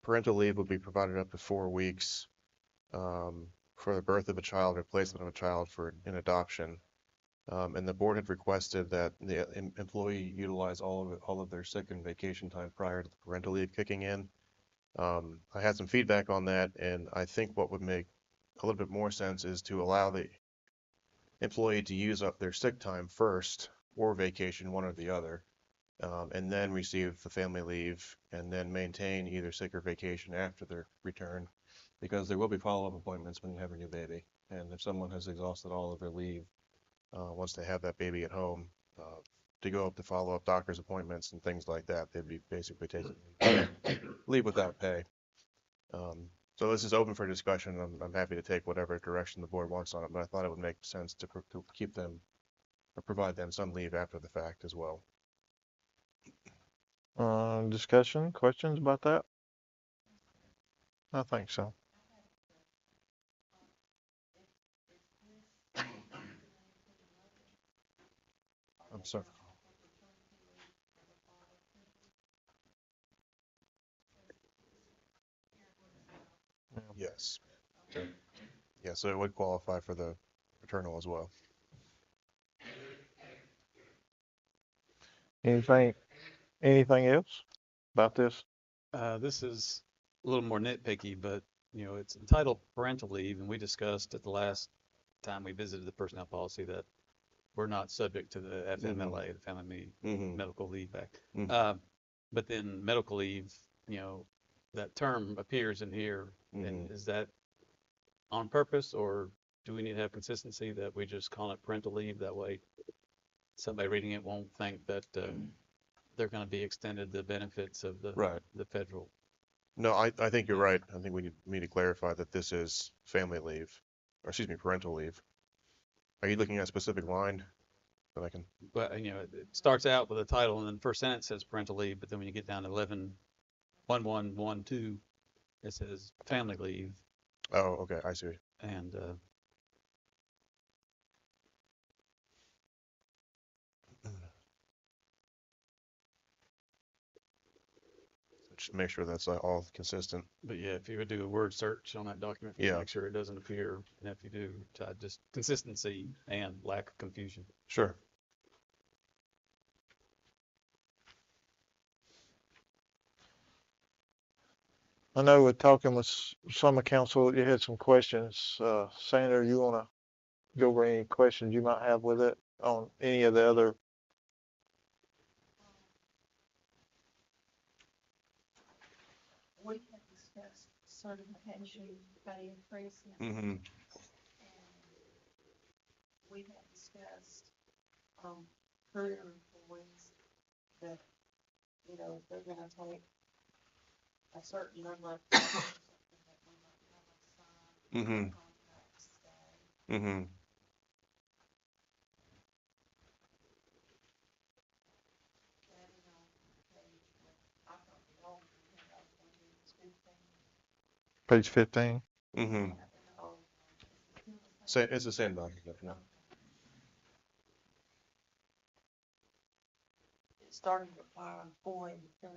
parental leave would be provided up to 4 weeks for the birth of a child or placement of a child in adoption. And the board had requested that the employee utilize all of their sick and vacation time prior to the parental leave kicking in. I had some feedback on that, and I think what would make a little bit more sense is to allow the employee to use up their sick time first or vacation, one or the other. and then receive the family leave, and then maintain either sick or vacation after their return, because there will be follow-up appointments when you have a new baby. And if someone has exhausted all of their leave, once they have that baby at home, to go up to follow-up doctor's appointments and things like that, they'd be basically taking leave without pay. So this is open for discussion. I'm happy to take whatever direction the board wants on it, but I thought it would make sense to keep them or provide them some leave after the fact as well. Discussion, questions about that? I think so. I'm sorry. Yes. Yeah, so it would qualify for the paternal as well. Anything else about this? This is a little more nitpicky, but it's entitled parental leave, and we discussed at the last time we visited the personnel policy that we're not subject to the FMLA, the Family Medical Leave Act. But then medical leave, that term appears in here, and is that on purpose, or do we need to have consistency that we just call it parental leave? That way, somebody reading it won't think that they're going to be extended the benefits of the federal. No, I think you're right. I think we need to clarify that this is family leave, or excuse me, parental leave. Are you looking at a specific line that I can? But it starts out with a title, and then the first sentence says parental leave, but then when you get down to 11.11.12, it says family leave. Oh, okay, I see. And just make sure that's all consistent. But yeah, if you would do a word search on that document, make sure it doesn't appear, and if you do, just consistency and lack of confusion. Sure. I know with talking with some of council, you had some questions. Sandra, you want to go over any questions you might have with it on any of the other? We have discussed certification pay increases. Mm-hmm. We have discussed, career employees that, they're gonna take a certain number of something that we might have to sign. Contracts stay. Mm-hmm. That is on page, I thought the old one had on page 15. Page 15. Mm-hmm. So it's the same document, no? It's starting to fire on 483.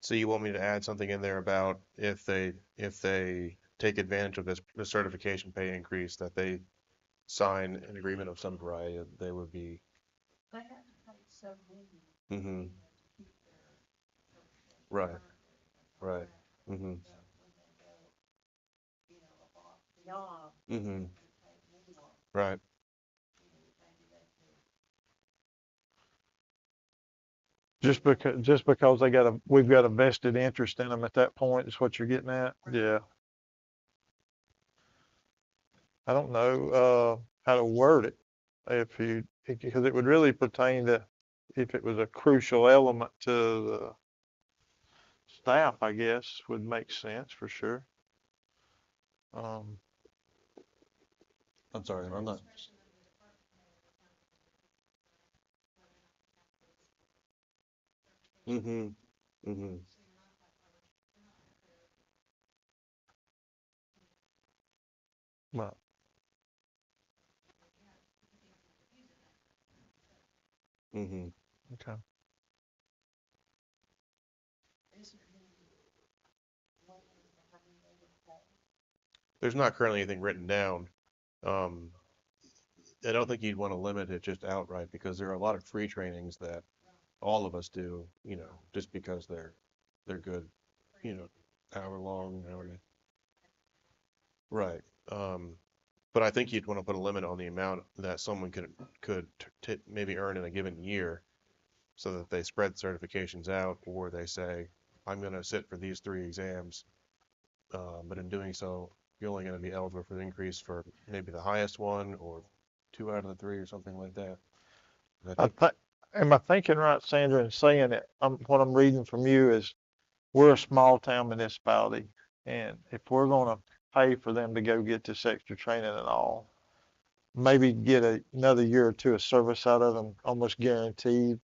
So you want me to add something in there about if they take advantage of the certification pay increase, that they sign an agreement of some variety, they would be. They have to pay $7 million. Mm-hmm. To keep their Right. Right. Mm-hmm. When they go, beyond. Mm-hmm. They pay more. Right. Maybe they could. Just because we've got a vested interest in them at that point is what you're getting at? Yeah. I don't know, how to word it because it would really pertain to if it was a crucial element to the staff, I guess, would make sense for sure. I'm sorry, I'm not. Mm-hmm. Mm-hmm. Well, Mm-hmm. okay. There's not currently anything written down. I don't think you'd want to limit it just outright, because there are a lot of free trainings that all of us do, just because they're good, hour long, hour. Right. But I think you'd want to put a limit on the amount that someone could maybe earn in a given year, so that they spread certifications out, or they say, I'm going to sit for these 3 exams, but in doing so, you're only going to be eligible for the increase for maybe the highest one, or 2 out of the 3, or something like that. Am I thinking right, Sandra, in saying that what I'm reading from you is we're a small town municipality, and if we're gonna pay for them to go get this extra training and all, maybe get another year or 2 of service out of them, almost guaranteed,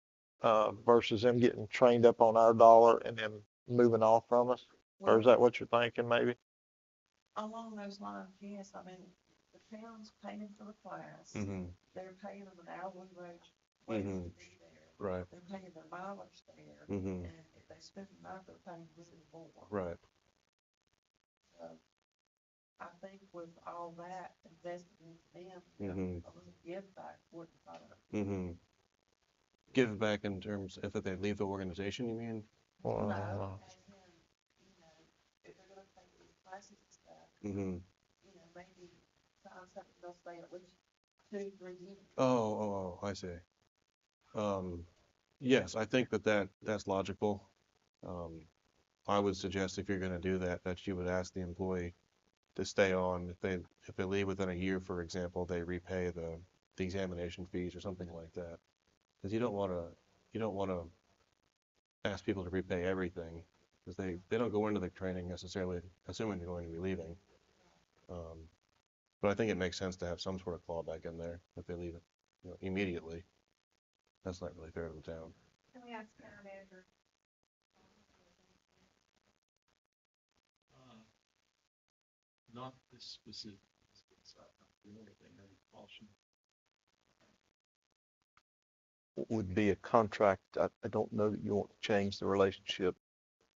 versus them getting trained up on our dollar and then moving off from us? Or is that what you're thinking, maybe? Along those lines, yes, I mean, the town's paying for the class. Mm-hmm. They're paying them an hourly wage to be there. Right. They're paying their mileage there. Mm-hmm. And if they spend the night, they're paying a little more. Right. So I think with all that invested into them, Mm-hmm. a little give back wouldn't hurt. Mm-hmm. Give back in terms if they leave the organization, you mean? Well, No, as in, you know, if they're gonna take these classes and stuff, Mm-hmm. you know, maybe find something they'll stay at least 2-3 years. Oh, I see. Yes, I think that's logical. I would suggest if you're going to do that, that you would ask the employee to stay on. If they leave within a year, for example, they repay the examination fees or something like that. Because you don't want to ask people to repay everything, because they don't go into the training necessarily assuming they're going to be leaving. But I think it makes sense to have some sort of clawback in there if they leave it, immediately. That's not really fair to the town. Can we ask our manager? Not this specific. Would be a contract. I don't know that you want to change the relationship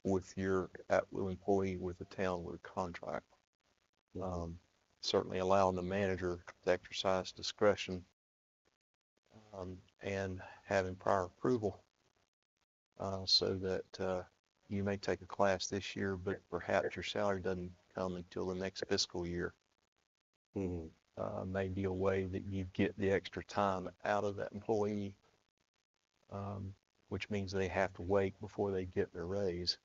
with your at-will employee with the town with a contract. Certainly allowing the manager to exercise discretion, and having prior approval, so that you may take a class this year, but perhaps your salary doesn't come until the next fiscal year. May be a way that you get the extra time out of that employee, which means they have to wait before they get their raise.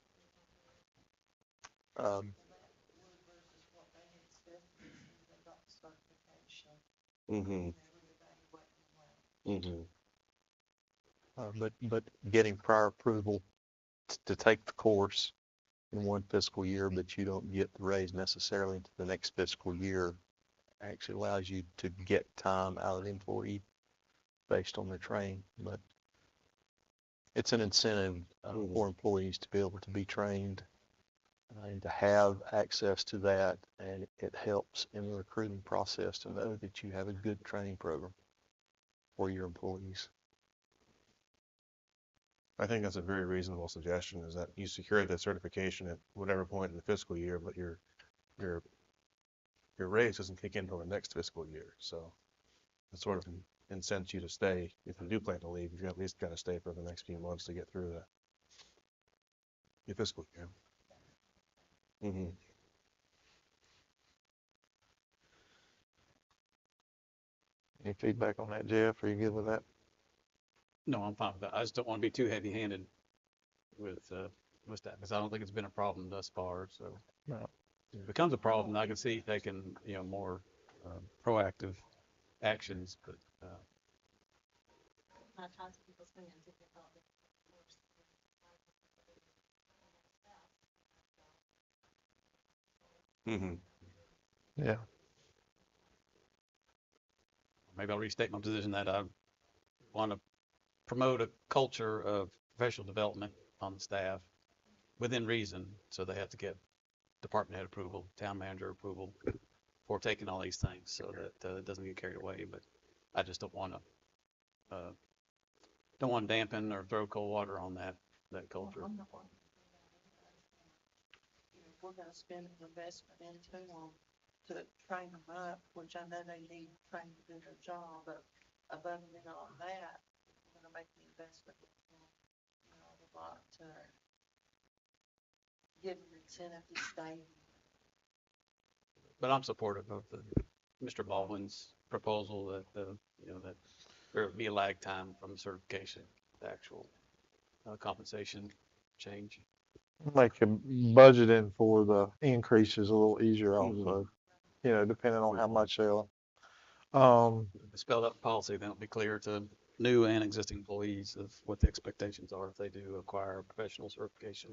Mm-hmm. Mm-hmm. But getting prior approval to take the course in one fiscal year, but you don't get the raise necessarily into the next fiscal year, actually allows you to get time out of the employee based on their training. But it's an incentive for employees to be able to be trained and to have access to that, and it helps in the recruiting process to know that you have a good training program for your employees. I think that's a very reasonable suggestion, is that you secure the certification at whatever point in the fiscal year, but your raise doesn't kick in until the next fiscal year. So it sort of incents you to stay. If you do plan to leave, you at least got to stay for the next few months to get through your fiscal year. Mm-hmm. Any feedback on that, Jeff? Are you good with that? No, I'm fine with that. I just don't want to be too heavy-handed with that, because I don't think it's been a problem thus far, so. No. If it becomes a problem, I can see taking, more proactive actions, but, A lot of times people's hands, if they thought that Mm-hmm. Yeah. maybe I'll restate my position that I want to promote a culture of professional development on the staff within reason. So they have to get department head approval, town manager approval for taking all these things, so that it doesn't get carried away. But I just don't want to dampen or throw cold water on that culture. I'm not one. If we're gonna spend an investment into them to train them up, which I know they need training to do their job, but above and beyond that, we're gonna make the investment. I would like to give them incentive to stay. but I'm supportive of Mr. Baldwin's proposal that, that there be a lag time from the certification, to actual compensation change. Make budgeting for the increases a little easier also, depending on how much they'll. If it's spelled out in policy, then it'll be clear to new and existing employees of what the expectations are if they do acquire a professional certification.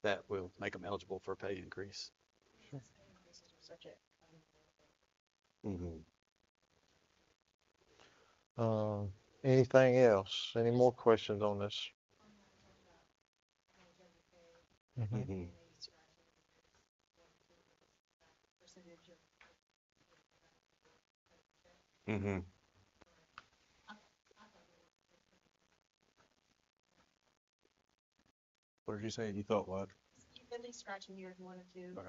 That will make them eligible for a pay increase. Anything else? Any more questions on this? What did you say? You thought what? At least scratching years 1 and 2. Okay.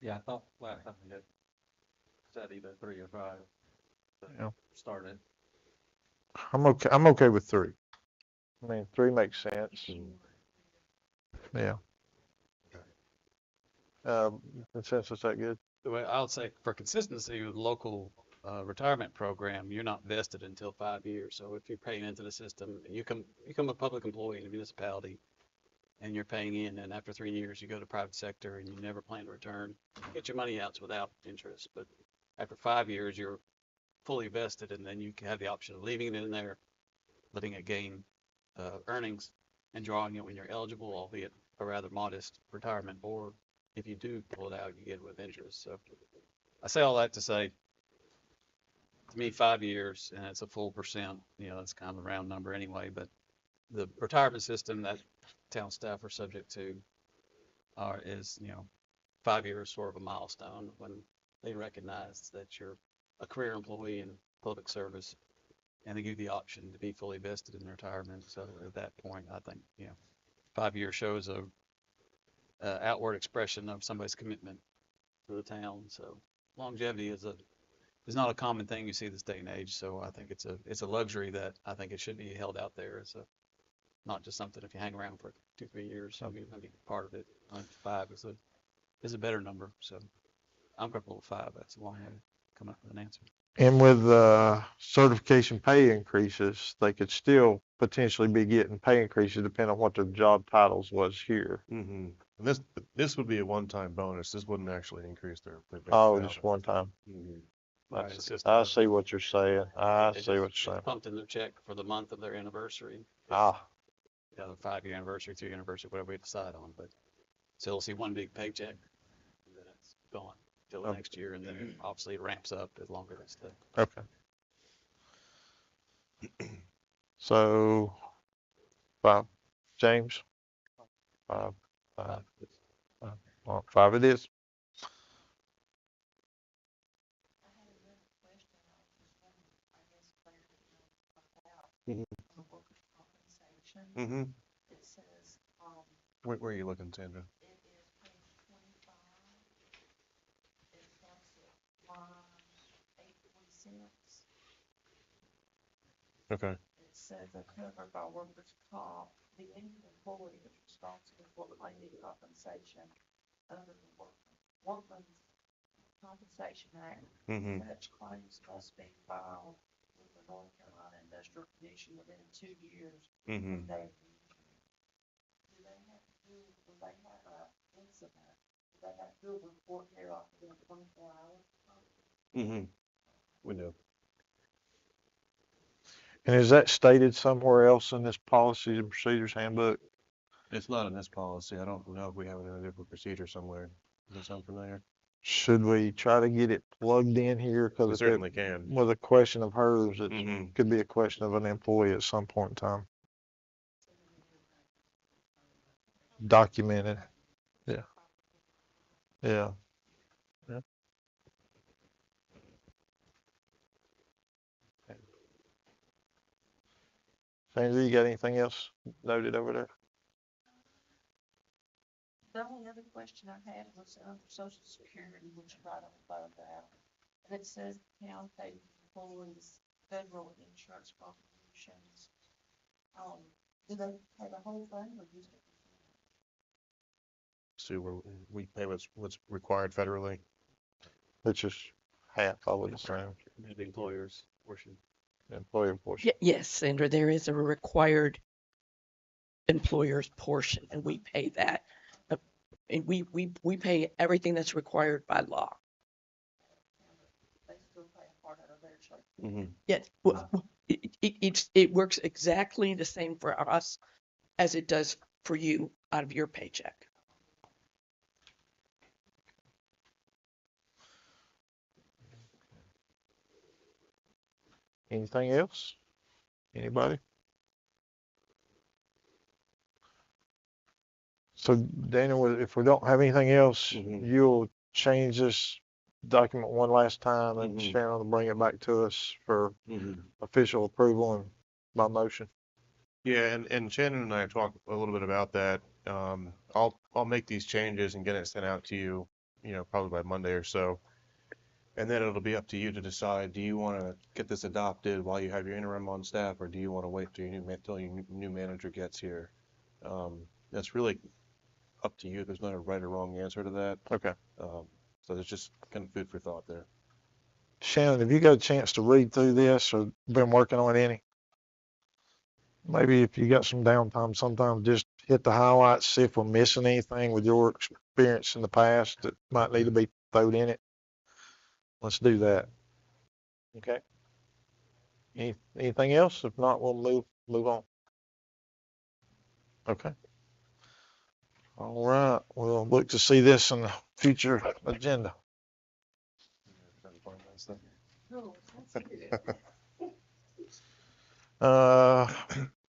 Yeah, I thought last time we had said either 3 or 5. Yeah. Started. I'm okay with 3. I mean, 3 makes sense. Yeah. Consensus, that good? The way I'll say for consistency with local retirement program, you're not vested until 5 years. So if you're paying into the system, and you become a public employee in a municipality, and you're paying in, and after 3 years you go to private sector and you never plan to return, get your money out without interest. But after 5 years, you're fully vested, and then you can have the option of leaving it in there, letting it gain earnings, and drawing it when you're eligible, albeit a rather modest retirement. Or if you do pull it out, you get it with interest. So I say all that to say, to me, 5 years, and it's a full percent, that's kind of a round number anyway, but the retirement system that town staff are subject to is, 5 years sort of a milestone when they recognize that you're a career employee in public service, and they give you the option to be fully vested in retirement. So at that point, I think, 5 years shows a outward expression of somebody's commitment to the town. So longevity is not a common thing you see this day and age. So I think it's a luxury that I think it should be held out there as not just something if you hang around for 2-3 years. I mean, part of it. 5 is a better number. So I'm comfortable with 5. That's a long way to come up with an answer. And with certification pay increases, they could still potentially be getting pay increases depending on what their job titles was here. And this would be a one-time bonus. This wouldn't actually increase their base Oh, salary. just one time. Right, it's just I see what you're saying. I They see what just you're saying. pumped in their check for the month of their anniversary. Ah, The 5-year anniversary, 3-year anniversary, whatever we decide on. But so they'll see one big paycheck, and then it's gone till the Okay. next year, and then obviously it ramps up as longer as the. okay. So, 5, James? 5, 5. Well, 5 it is. It says, Where are you looking, Sandra? it is page 25. It starts at line 846. Okay. It says they're covered by workers' comp. The injured employee is responsible for claiming compensation under the Workman's Compensation Act. Such claims must be filed with the North Carolina Industrial Commission within 2 years from date of injury. Do they have to do, when they have an incident, do they have to do a report here within 24 hours? We do. And is that stated somewhere else in this policies and procedures handbook? It's not in this policy. I don't know if we have it in a different procedure somewhere. Does that sound familiar? Should we try to get it plugged in here? We Because certainly can. with a question of hers, it Mhm. could be a question of an employee at some point in time. Documented. Yeah. Yeah. Yeah. Sandra, you got anything else noted over there? The only other question I had was under Social Security, which is right on above that. And it says the town pays employees federal insurance contributions. Do they pay the whole thing or just to where we pay what's required federally. which is half, I would assume, The employer's portion. the employer portion. Yes, Sandra, there is a required employer's portion and we pay that. And we pay everything that's required by law. They still pay a part out of their check. Mm-hmm. Yes, it works exactly the same for us as it does for you out of your paycheck. Anything else? Anybody? So Daniel, if we don't have anything else, Mhm. you'll change this document one last time and Mhm. Sharon will bring it back to us for Mm-hmm. official approval and by motion. Yeah, and Shannon and I talked a little bit about that. I'll make these changes and get it sent out to you, probably by Monday or so. And then it'll be up to you to decide, do you want to get this adopted while you have your interim on staff, or do you want to wait till your new manager gets here? That's really up to you. There's not a right or wrong answer to that. Okay. So there's just kind of food for thought there. Shannon, have you got a chance to read through this or been working on any? Maybe if you got some downtime, sometimes just hit the highlights, see if we're missing anything with your experience in the past that might need to be thrown in it. Let's do that. Okay. Anything else? If not, we'll move on. Okay. All right. We'll look to see this in the future agenda. No, that's serious.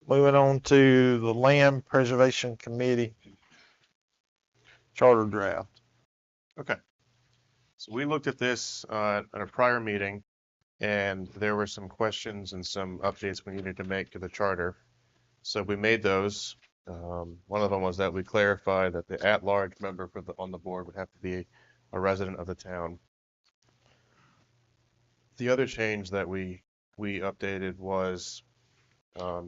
Moving on to the Land Preservation Committee charter draft. Okay. So we looked at this at a prior meeting, and there were some questions and some updates we needed to make to the charter. So we made those. One of them was that we clarified that the at-large member on the board would have to be a resident of the town. The other change that we updated was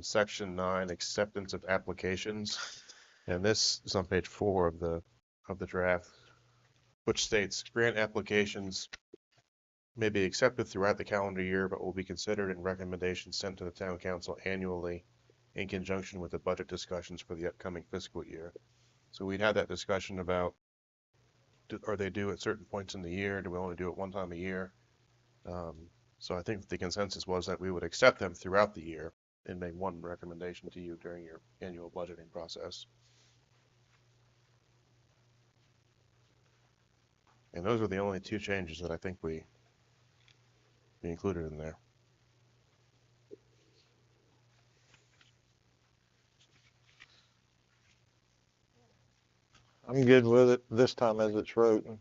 section 9, acceptance of applications, and this is on page 4 of the draft, which states grant applications may be accepted throughout the calendar year, but will be considered in recommendations sent to the town council annually in conjunction with the budget discussions for the upcoming fiscal year. So we'd had that discussion about, are they due at certain points in the year? Do we only do it one time a year? So I think the consensus was that we would accept them throughout the year and make one recommendation to you during your annual budgeting process. And those are the only two changes that I think we included in there. I'm good with it this time as it's written.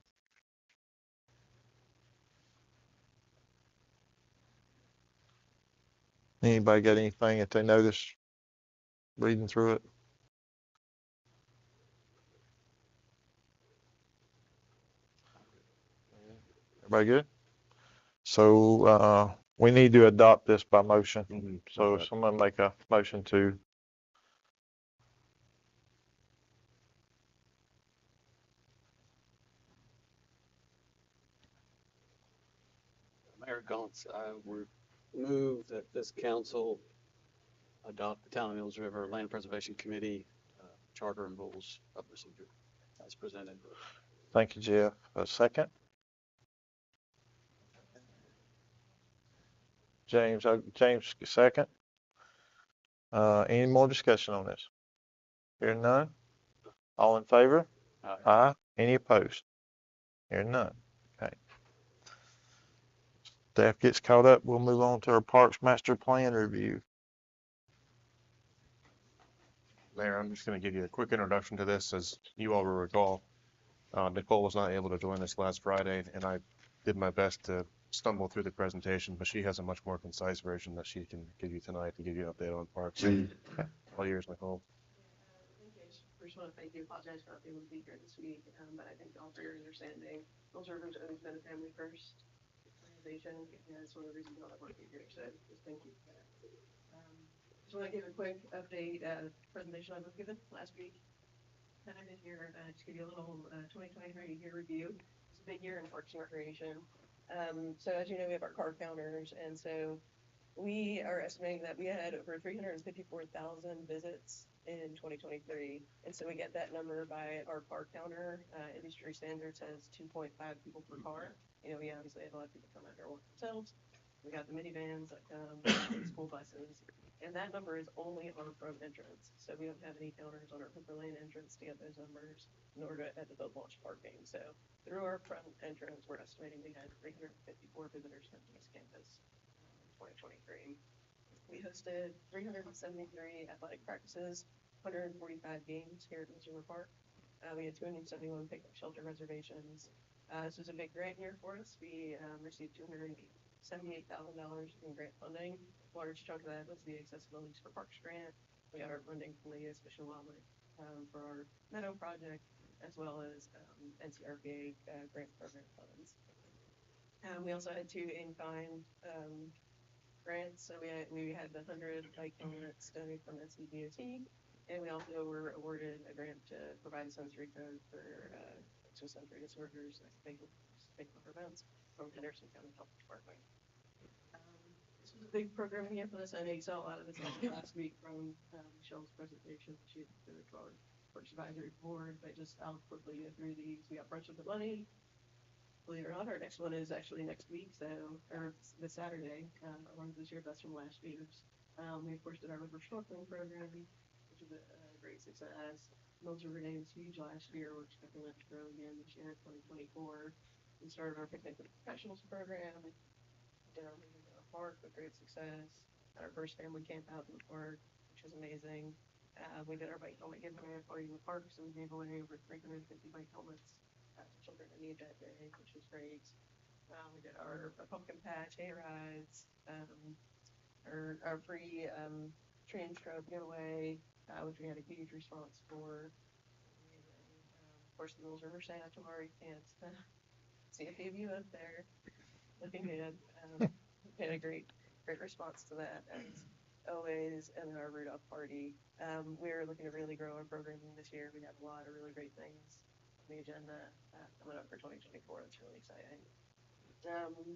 Anybody got anything that they notice reading through it? Everybody good? So, we need to adopt this by motion. Mm-hmm. So if someone make a motion to, Mayor Gauntz, I would move that this council adopt the Town of Mills River Land Preservation Committee charter and rules of procedure as presented. thank you, Jeff. A second? James, second. Any more discussion on this? Hearing none? All in favor? Aye. Any opposed? Hearing none. Okay. Staff gets caught up. We'll move on to our Parks Master Plan review. Mayor, I'm just going to give you a quick introduction to this. As you all will recall, Nicole was not able to join us last Friday, and I did my best to stumble through the presentation, but she has a much more concise version that she can give you tonight to give you an update on parks. All yours, Nicole. First, want to thank you. Apologize for not being able to be here this week, but I thank you all for your understanding. Mills River's always been a family first organization, and that's one of the reasons why I want to be here. So just thank you for that. Just want to give a quick update, presentation I was given last week. time in here, to give you a little, 2023 year review. It's a big year in Parks and Recreation. So as you know, we have our car counters, and so we are estimating that we had over 354,000 visits in 2023. And so we get that number by our car counter. Industry standard says 2.5 people per car. You know, we obviously have a lot of people come out here work themselves. We got the minivans that come, and school buses. And that number is only on our front entrance. So we don't have any counters on our Hooper Lane entrance to get those numbers, nor at the boat launch parking. So through our front entrance, we're estimating we had 354 visitors come to this campus. 2023. We hosted 373 athletic practices, 145 games here at Missouri Park. We had 271 picnic shelter reservations. This was a big grant year for us. We received $278,000 in grant funding. A large chunk of that was the Accessibilities for Parks grant. We got our funding from the U.S. Fish and Wildlife for our meadow project, as well as NCRPA grant program funds. We also had 2 in-kind grants. So we had the 100 bike helmets donated from NCDOT, and we also were awarded a grant to provide a sensory code for sensory disorders, like big events from Henderson County Health Department. This was a big program here for us. I know you saw a lot of this last week from Michelle's presentation. She did it to our Parks Advisory Board, but just I'll quickly go through these. We got Brunch with the Bunny. Believe it or not, our next one is actually next week, or this Saturday. Our one this year, that's from last year's. We, of course, did our river snorkeling program, which was a great success. Mills River Day was huge last year. We're expecting that to grow again this year, 2024. We started our Picnic with Professionals program. We did our meeting in the park with great success. Had our first family camp out in the park, which was amazing. We did our bike helmet giveaway party in the park, so we gave away over 350 bike helmets to children in need that day, which was great. We did our pumpkin patch, hay rides, our free tree and shrub giveaway, which we had a huge response for. Of course, the Mills River Sanatorium, can't see a few of you up there looking good. We had a great response to that, as always, and then our Rudolph party. We're looking to really grow our programming this year. We have a lot of really great things on the agenda coming up for 2024. That's really exciting.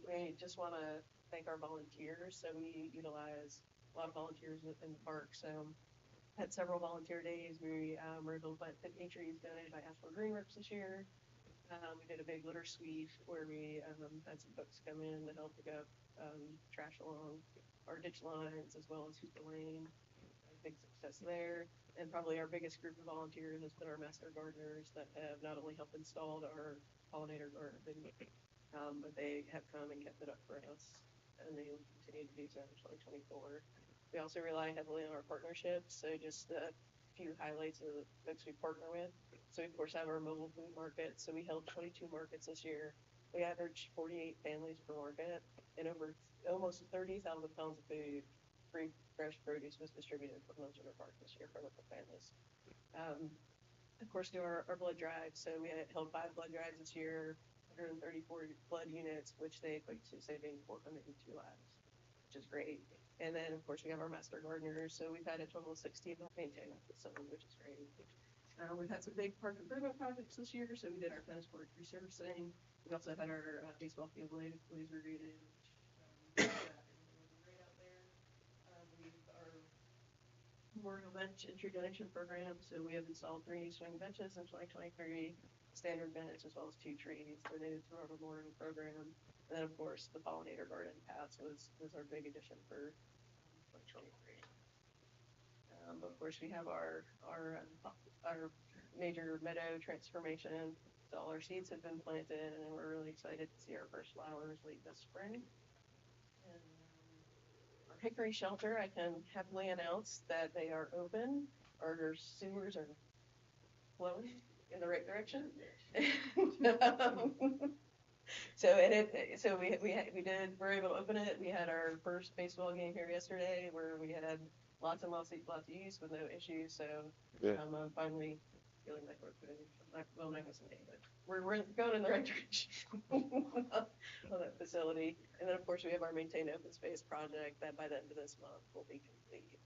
We just want to thank our volunteers. So we utilize a lot of volunteers in the park. So had several volunteer days. We were able to plant 50 trees donated by Asheville Greenworks this year. We did a big litter sweep where we had some folks come in to help pick up trash along our ditch lines, as well as Hooper Lane. Big success there. And probably our biggest group of volunteers has been our master gardeners that have not only helped install our pollinator garden, but they have come and kept it up for us, and they will continue to do so in 2024. We also rely heavily on our partnerships. So just a few highlights of the folks we partner with. So we, of course, have our mobile food market. So we held 22 markets this year. We averaged 48 families per market, and over almost 30,000 pounds of food, free fresh produce, was distributed from Mills River Park this year for local families. Of course, do our blood drives. So we held 5 blood drives this year, 134 blood units, which they equate to saving 402 lives, which is great. And then, of course, we have our master gardeners. So we've had a total of 16 maintained that facility, which is great. We've had some big park improvement projects this year. So we did our tennis court resurfacing. We also had our baseball field laser graded, which right out there. Our memorial bench entry donation program. So we have installed 3 new swing benches in 2023, standard bench, as well as 2 trees donated through our memorial program. And then, of course, the pollinator garden paths was our big addition for 2023. Of course, we have our major meadow transformation. So all our seeds have been planted, and we're really excited to see our first flowers late this spring. And our Hickory shelter, I can happily announce that they are open. Our sewers are flowing in the right direction. So we're able to open it. We had our first baseball game here yesterday, where we had lots of use with no issues. So I'm finally feeling like we're good. Well, not Sunday, but we're going in the right direction on that facility. And then, of course, we have our maintained open space project that by the end of this month will be complete.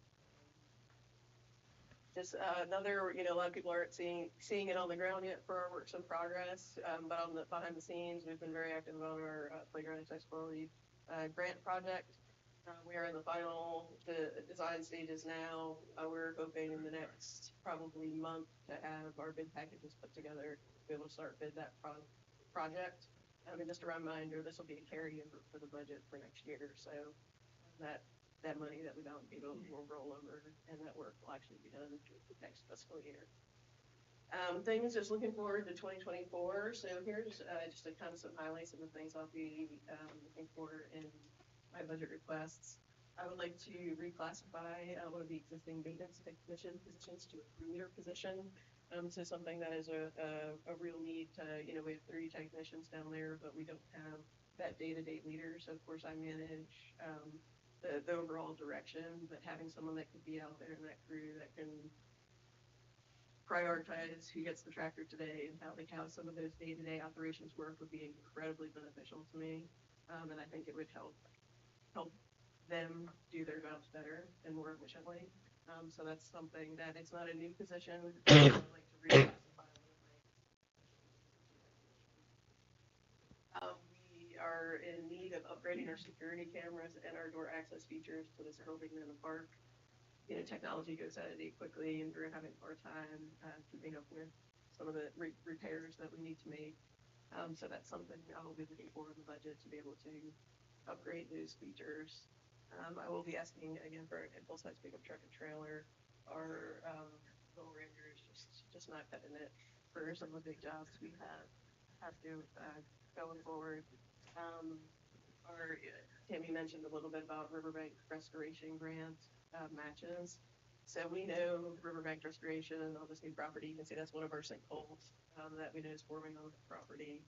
Just another, a lot of people aren't seeing it on the ground yet for our works in progress, but on the behind the scenes, we've been very active on our playground accessibility grant project. We are in the final design stages now. We're hoping in the next probably month to have our bid packages put together to be able to start bid that project. And just a reminder, this will be a carryover for the budget for next year, so that money that we don't need will roll over, and that work will actually be done next fiscal year. Things just looking forward to 2024. So here's just a kind of some highlights of the things I'll be looking for in my budget requests. I would like to reclassify one of the existing maintenance technician positions to a crew leader position. So something that is a real need to, we have 30 technicians down there, but we don't have that day-to-day leader. So of course I manage the overall direction, but having someone that could be out there in that crew that can prioritize who gets the tractor today and how some of those day-to-day operations work would be incredibly beneficial to me. And I think it would help them do their jobs better and more efficiently. So that's something that it's not a new position. I would like to reclassify one of my we are in need of upgrading our security cameras and our door access features to this building in the park. Technology goes out of date quickly, and we're having a hard time keeping up with some of the repairs that we need to make. So that's something I will be looking for in the budget to be able to upgrade those features. I will be asking again for a full-size pickup truck and trailer. Our little Ranger is just not cutting it for some of the big jobs we have to going forward. Tammy mentioned a little bit about Riverbank Restoration Grant matches. So we know Riverbank Restoration on this new property, you can see that's one of our sinkholes that we know is forming on the property.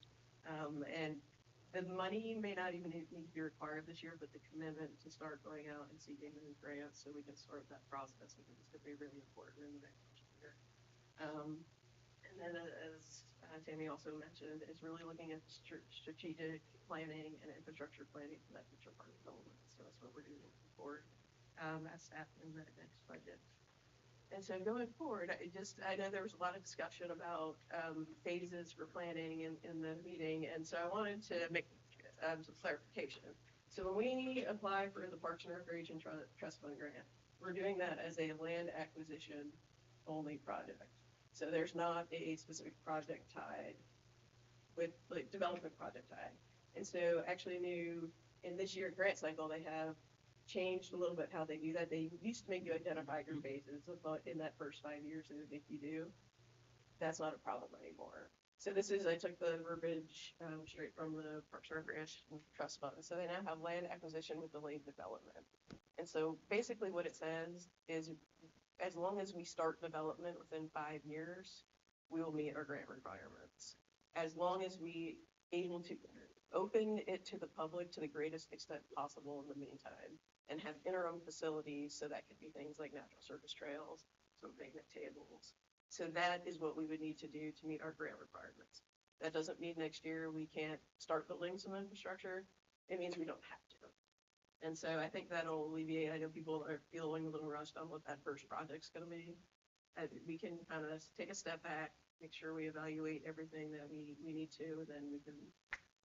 And the money may not even need to be required this year, but the commitment to start going out and seeking those grants so we can start that process, I think is going to be really important in the next year. And then as Tammy also mentioned, is really looking at strategic planning and infrastructure planning for that future park development. So that's what we're doing forward as staff in the next budget. And so going forward, I know there was a lot of discussion about phases for planning in the meeting, and so I wanted to make some clarification. So when we apply for the Parks and Recreation Trust Fund grant, we're doing that as a land acquisition only project. So there's not a specific project tied with like development project tied. And so actually in this year grant cycle, they have changed a little bit how they do that. They used to make you identify your phases, but in that first 5 years, they would make you do. That's not a problem anymore. So I took the verbiage straight from the Parks and Recreation Trust Fund. So they now have land acquisition with delayed development. And so basically what it says is as long as we start development within 5 years, we will meet our grant requirements. As long as we able to open it to the public to the greatest extent possible in the meantime, and have interim facilities, so that could be things like natural surface trails, some picnic tables. So that is what we would need to do to meet our grant requirements. That doesn't mean next year we can't start building some infrastructure. It means we don't have to. And so I think that'll alleviate, I know people are feeling a little rushed on what that first project's gonna be. We can kind of take a step back, make sure we evaluate everything that we need to, and then we can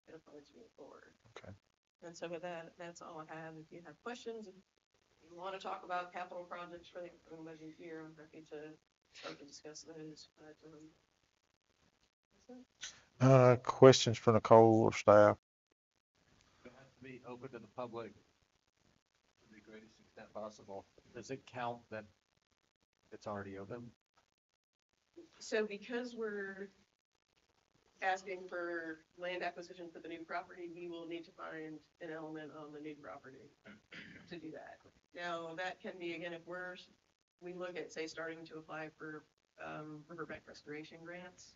get a plan to move forward. Okay. And so with that, that's all I have. If you have questions, if you want to talk about capital projects for the budget year, I'm happy to start to discuss those. But, Questions for Nicole or staff? It has to be open to the public to the greatest extent possible. Does it count that it's already open? So because we're asking for land acquisition for the new property, we will need to find an element on the new property to do that. Now, that can be, again, if we look at, say, starting to apply for riverbank restoration grants,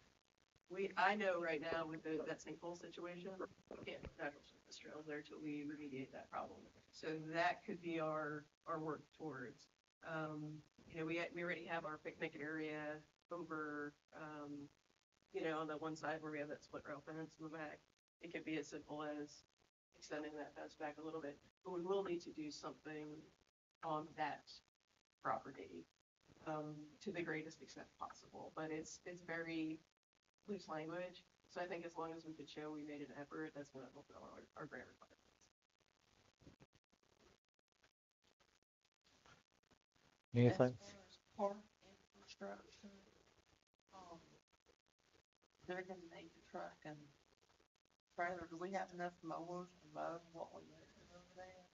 I know right now with that sinkhole situation, we can't put natural surface trails there till we remediate that problem. So that could be our work towards. We already have our picnic area over, on the one side where we have that split rail fence in the back. It could be as simple as extending that fence back a little bit, but we will need to do something on that property to the greatest extent possible, but it's very loose language. So I think as long as we could show we made an effort, that's gonna fulfill our grant requirements. Anything? As far as park infrastructure, they're gonna make the truck and trailer, do we have enough mowers to mow what we mentioned over there?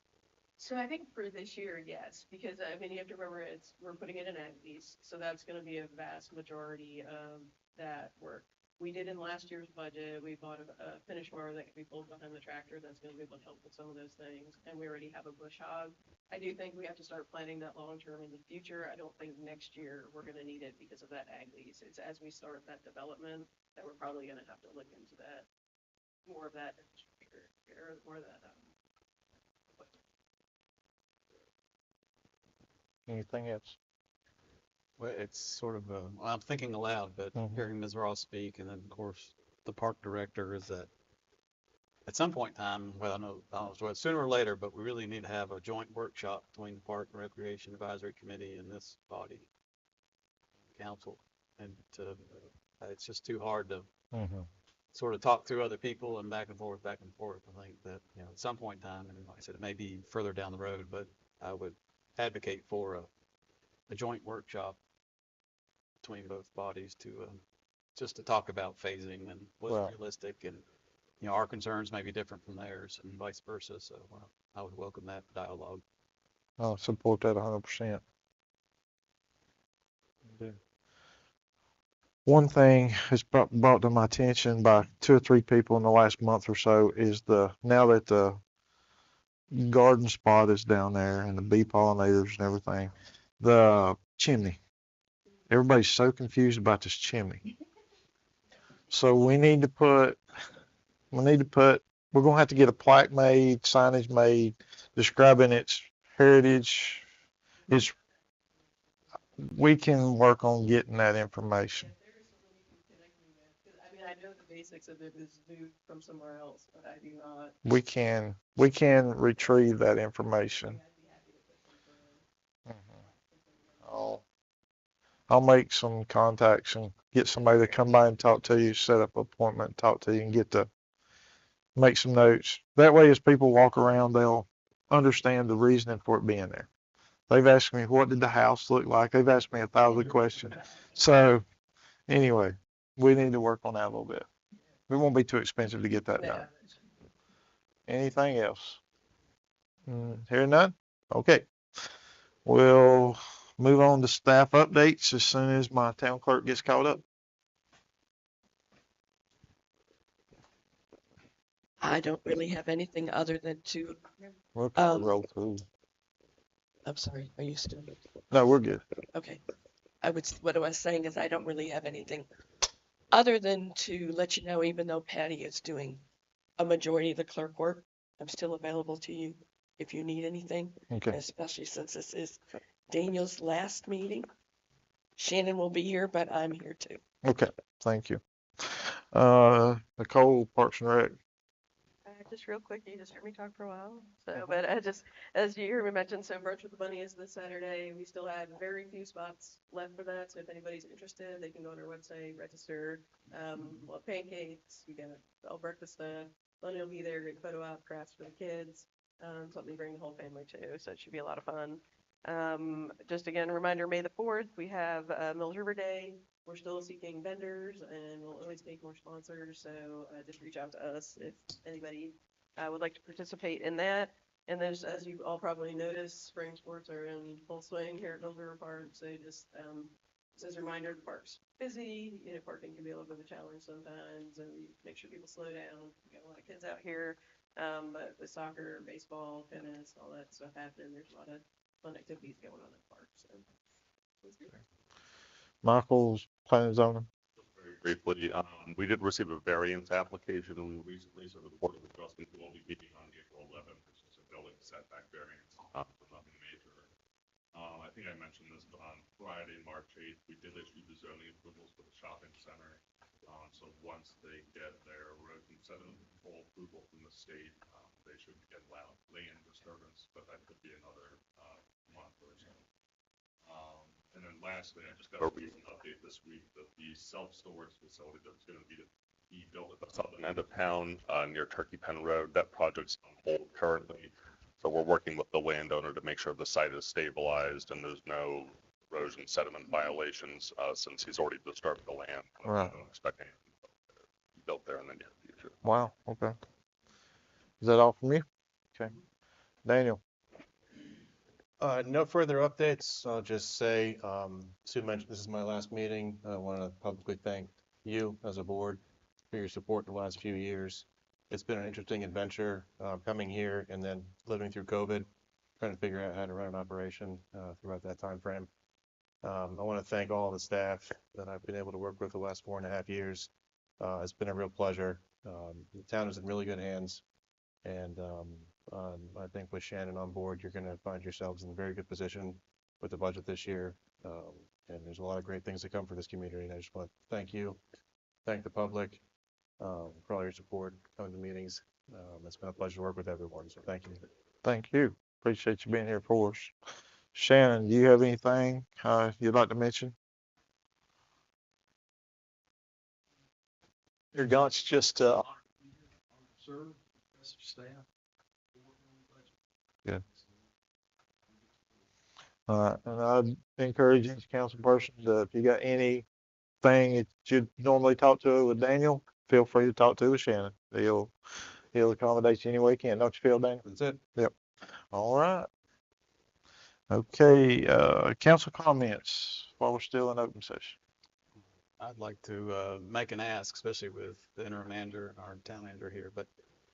So I think for this year, yes, because I mean, you have to remember we're putting it in ag lease, so that's gonna be a vast majority of that work. We did in last year's budget, we bought a finish mower that can be pulled behind the tractor, that's gonna be able to help with some of those things, and we already have a bush hog. I do think we have to start planning that long-term in the future. I don't think next year we're gonna need it because of that ag lease. It's as we start that development that we're probably gonna have to look into that, more of that infrastructure, or more of that, Anything else? Well, it's sort of, I'm thinking aloud, but Mhm. hearing Ms. Ross speak, and then, of course, the park director is that at some point in time, well, I don't know well, sooner or later, but we really need to have a joint workshop between the Park and Recreation Advisory Committee and this body, council. And it's just too hard to Mm-hmm. sort of talk through other people and back and forth, back and forth. I think that, at some point in time, and like I said, it may be further down the road, but I would advocate for a joint workshop between both bodies to just to talk about phasing and what's Well- realistic, and our concerns may be different from theirs and vice versa. So I would welcome that dialogue. I'll support that 100%. One thing is brought to my attention by 2 or 3 people in the last month or so is now that the garden spot is down there and the bee pollinators and everything, the chimney. Everybody's so confused about this chimney. So we're going to have to get a plaque made, signage made, describing its heritage. We can work on getting that information. I mean, I know the basics of it is moved from somewhere else, but I do not. We can retrieve that information. I'll make some contacts and get somebody to come by and talk to you, set up an appointment, talk to you, and make some notes. That way, as people walk around, they'll understand the reasoning for it being there. They've asked me, what did the house look like? They've asked me 1,000 questions. So anyway, we need to work on that a little bit. It won't be too expensive to get that done. Anything else? Hearing none? Okay. We'll move on to staff updates as soon as my town clerk gets caught up. I don't really have anything other than to, We'll kind of roll through. I'm sorry, are you still? No, we're good. Okay. What I was saying is I don't really have anything other than to let you know, even though Patty is doing a majority of the clerk work, I'm still available to you if you need anything. Okay. Especially since this is Daniel's last meeting. Shannon will be here, but I'm here too. Okay. Thank you. Nicole, Parks and Rec. Just real quick, you just heard me talk for a while. So, but as you heard me mention, so Brunch with the Bunny is this Saturday. We still have very few spots left for that. So if anybody's interested, they can go on our website, register. We'll have pancakes. We got all breakfast stuff. Bunny will be there, great photo op, crafts for the kids. Something to bring the whole family to. So it should be a lot of fun. Just again, a reminder, May the 4th, we have Mills River Day. We're still seeking vendors and we'll always take more sponsors. So just reach out to us if anybody would like to participate in that. And there's, as you all probably noticed, spring sports are in full swing here at Mills River Park. So just as a reminder, the park's busy. Parking can be a little bit of a challenge sometimes, and we make sure people slow down. We got a lot of kids out here, but with soccer, baseball, tennis, all that stuff happening, there's a lot of fun activities going on in the park. So it's good. Michael's planning zoning. Very briefly, we did receive a variance application recently, so the Board of Adjustment will be meeting on April 11th. It's just a building setback variance, so nothing major. I think I mentioned this, but on Friday, March 8th, we did issue the zoning approvals for the shopping center. So once they get their erosion sediment control approval from the state, they should get land disturbance, but that could be another month or so. And then lastly, I just got a recent update this week that the self-storage facility that's going to be built at the southern end of town, near Turkey Pen Road, that project's on hold currently. So we're working with the landowner to make sure the site is stabilized and there's no erosion sediment violations, since he's already disturbed the land. Right. I don't expect anything built there in the near future. Wow, okay. Is that all from you? Okay. Daniel? No further updates. I'll just say, Sue mentioned this is my last meeting. I want to publicly thank you as a board for your support the last few years. It's been an interesting adventure, coming here and then living through COVID, trying to figure out how to run an operation, throughout that time frame. I want to thank all the staff that I've been able to work with the last 4.5 years. It's been a real pleasure. The town is in really good hands. And I think with Shannon on board, you're going to find yourselves in a very good position with the budget this year. And there's a lot of great things to come for this community. And I just want to thank you, thank the public for all your support, coming to meetings. It's been a pleasure to work with everyone. So thank you. Thank you. Appreciate you being here for us. Shannon, do you have anything you'd like to mention? Your Gaunt's just, Good. All right, and I'd encourage each council person to, if you got anything that you'd normally talk to with Daniel, feel free to talk to with Shannon. He'll accommodate you any way he can. Don't you feel, Daniel? That's it. Yep. All right. Okay, council comments while we're still in open session. I'd like to make an ask, especially with the interim manager and our town manager here. But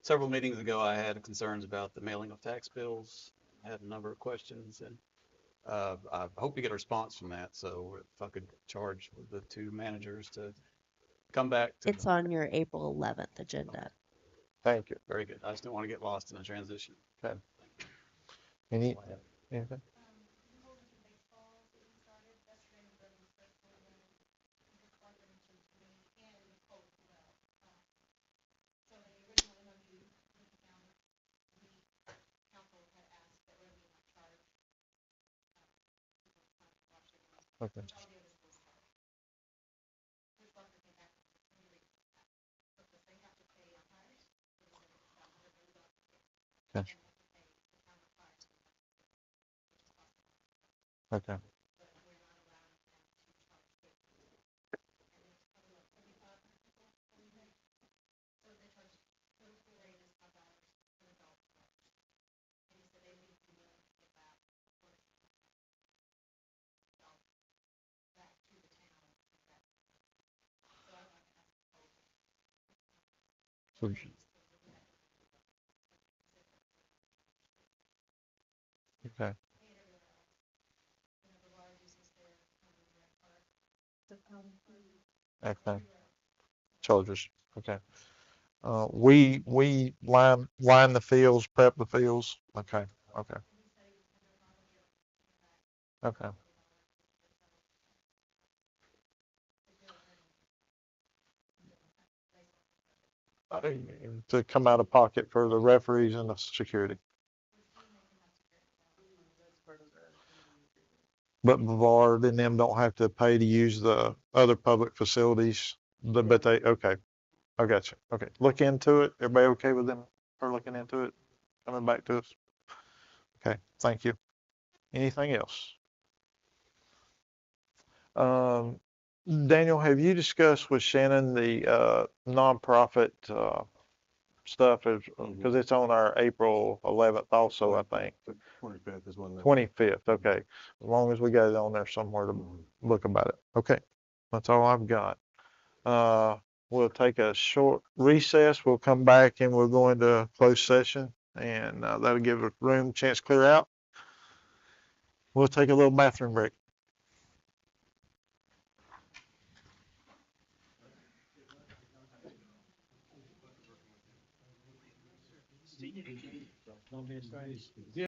several meetings ago, I had concerns about the mailing of tax bills. I had a number of questions, and I hope to get a response from that. So if I could charge the two managers to come back. It's on your April 11th agenda. Thank you. Very good. I just don't want to get lost in the transition. Okay. Anything? Okay. Okay. Okay. So- Okay. Okay. Chargers. Okay. We line the fields, prep the fields. Okay. Okay. Okay. To come out of pocket for the referees and the security. But Brevard and them don't have to pay to use the other public facilities, but they, okay. I got you. Okay. Look into it. Everybody okay with them for looking into it? Coming back to us? Okay. Thank you. Anything else? Daniel, have you discussed with Shannon the nonprofit stuff? Because it's on our April 11th also, I think. 25th is when 25th. Okay. As long as we got it on there somewhere to look about it. Okay. That's all I've got. We'll take a short recess. We'll come back and we'll go into closed session, and that'll give the room a chance to clear out. We'll take a little bathroom break.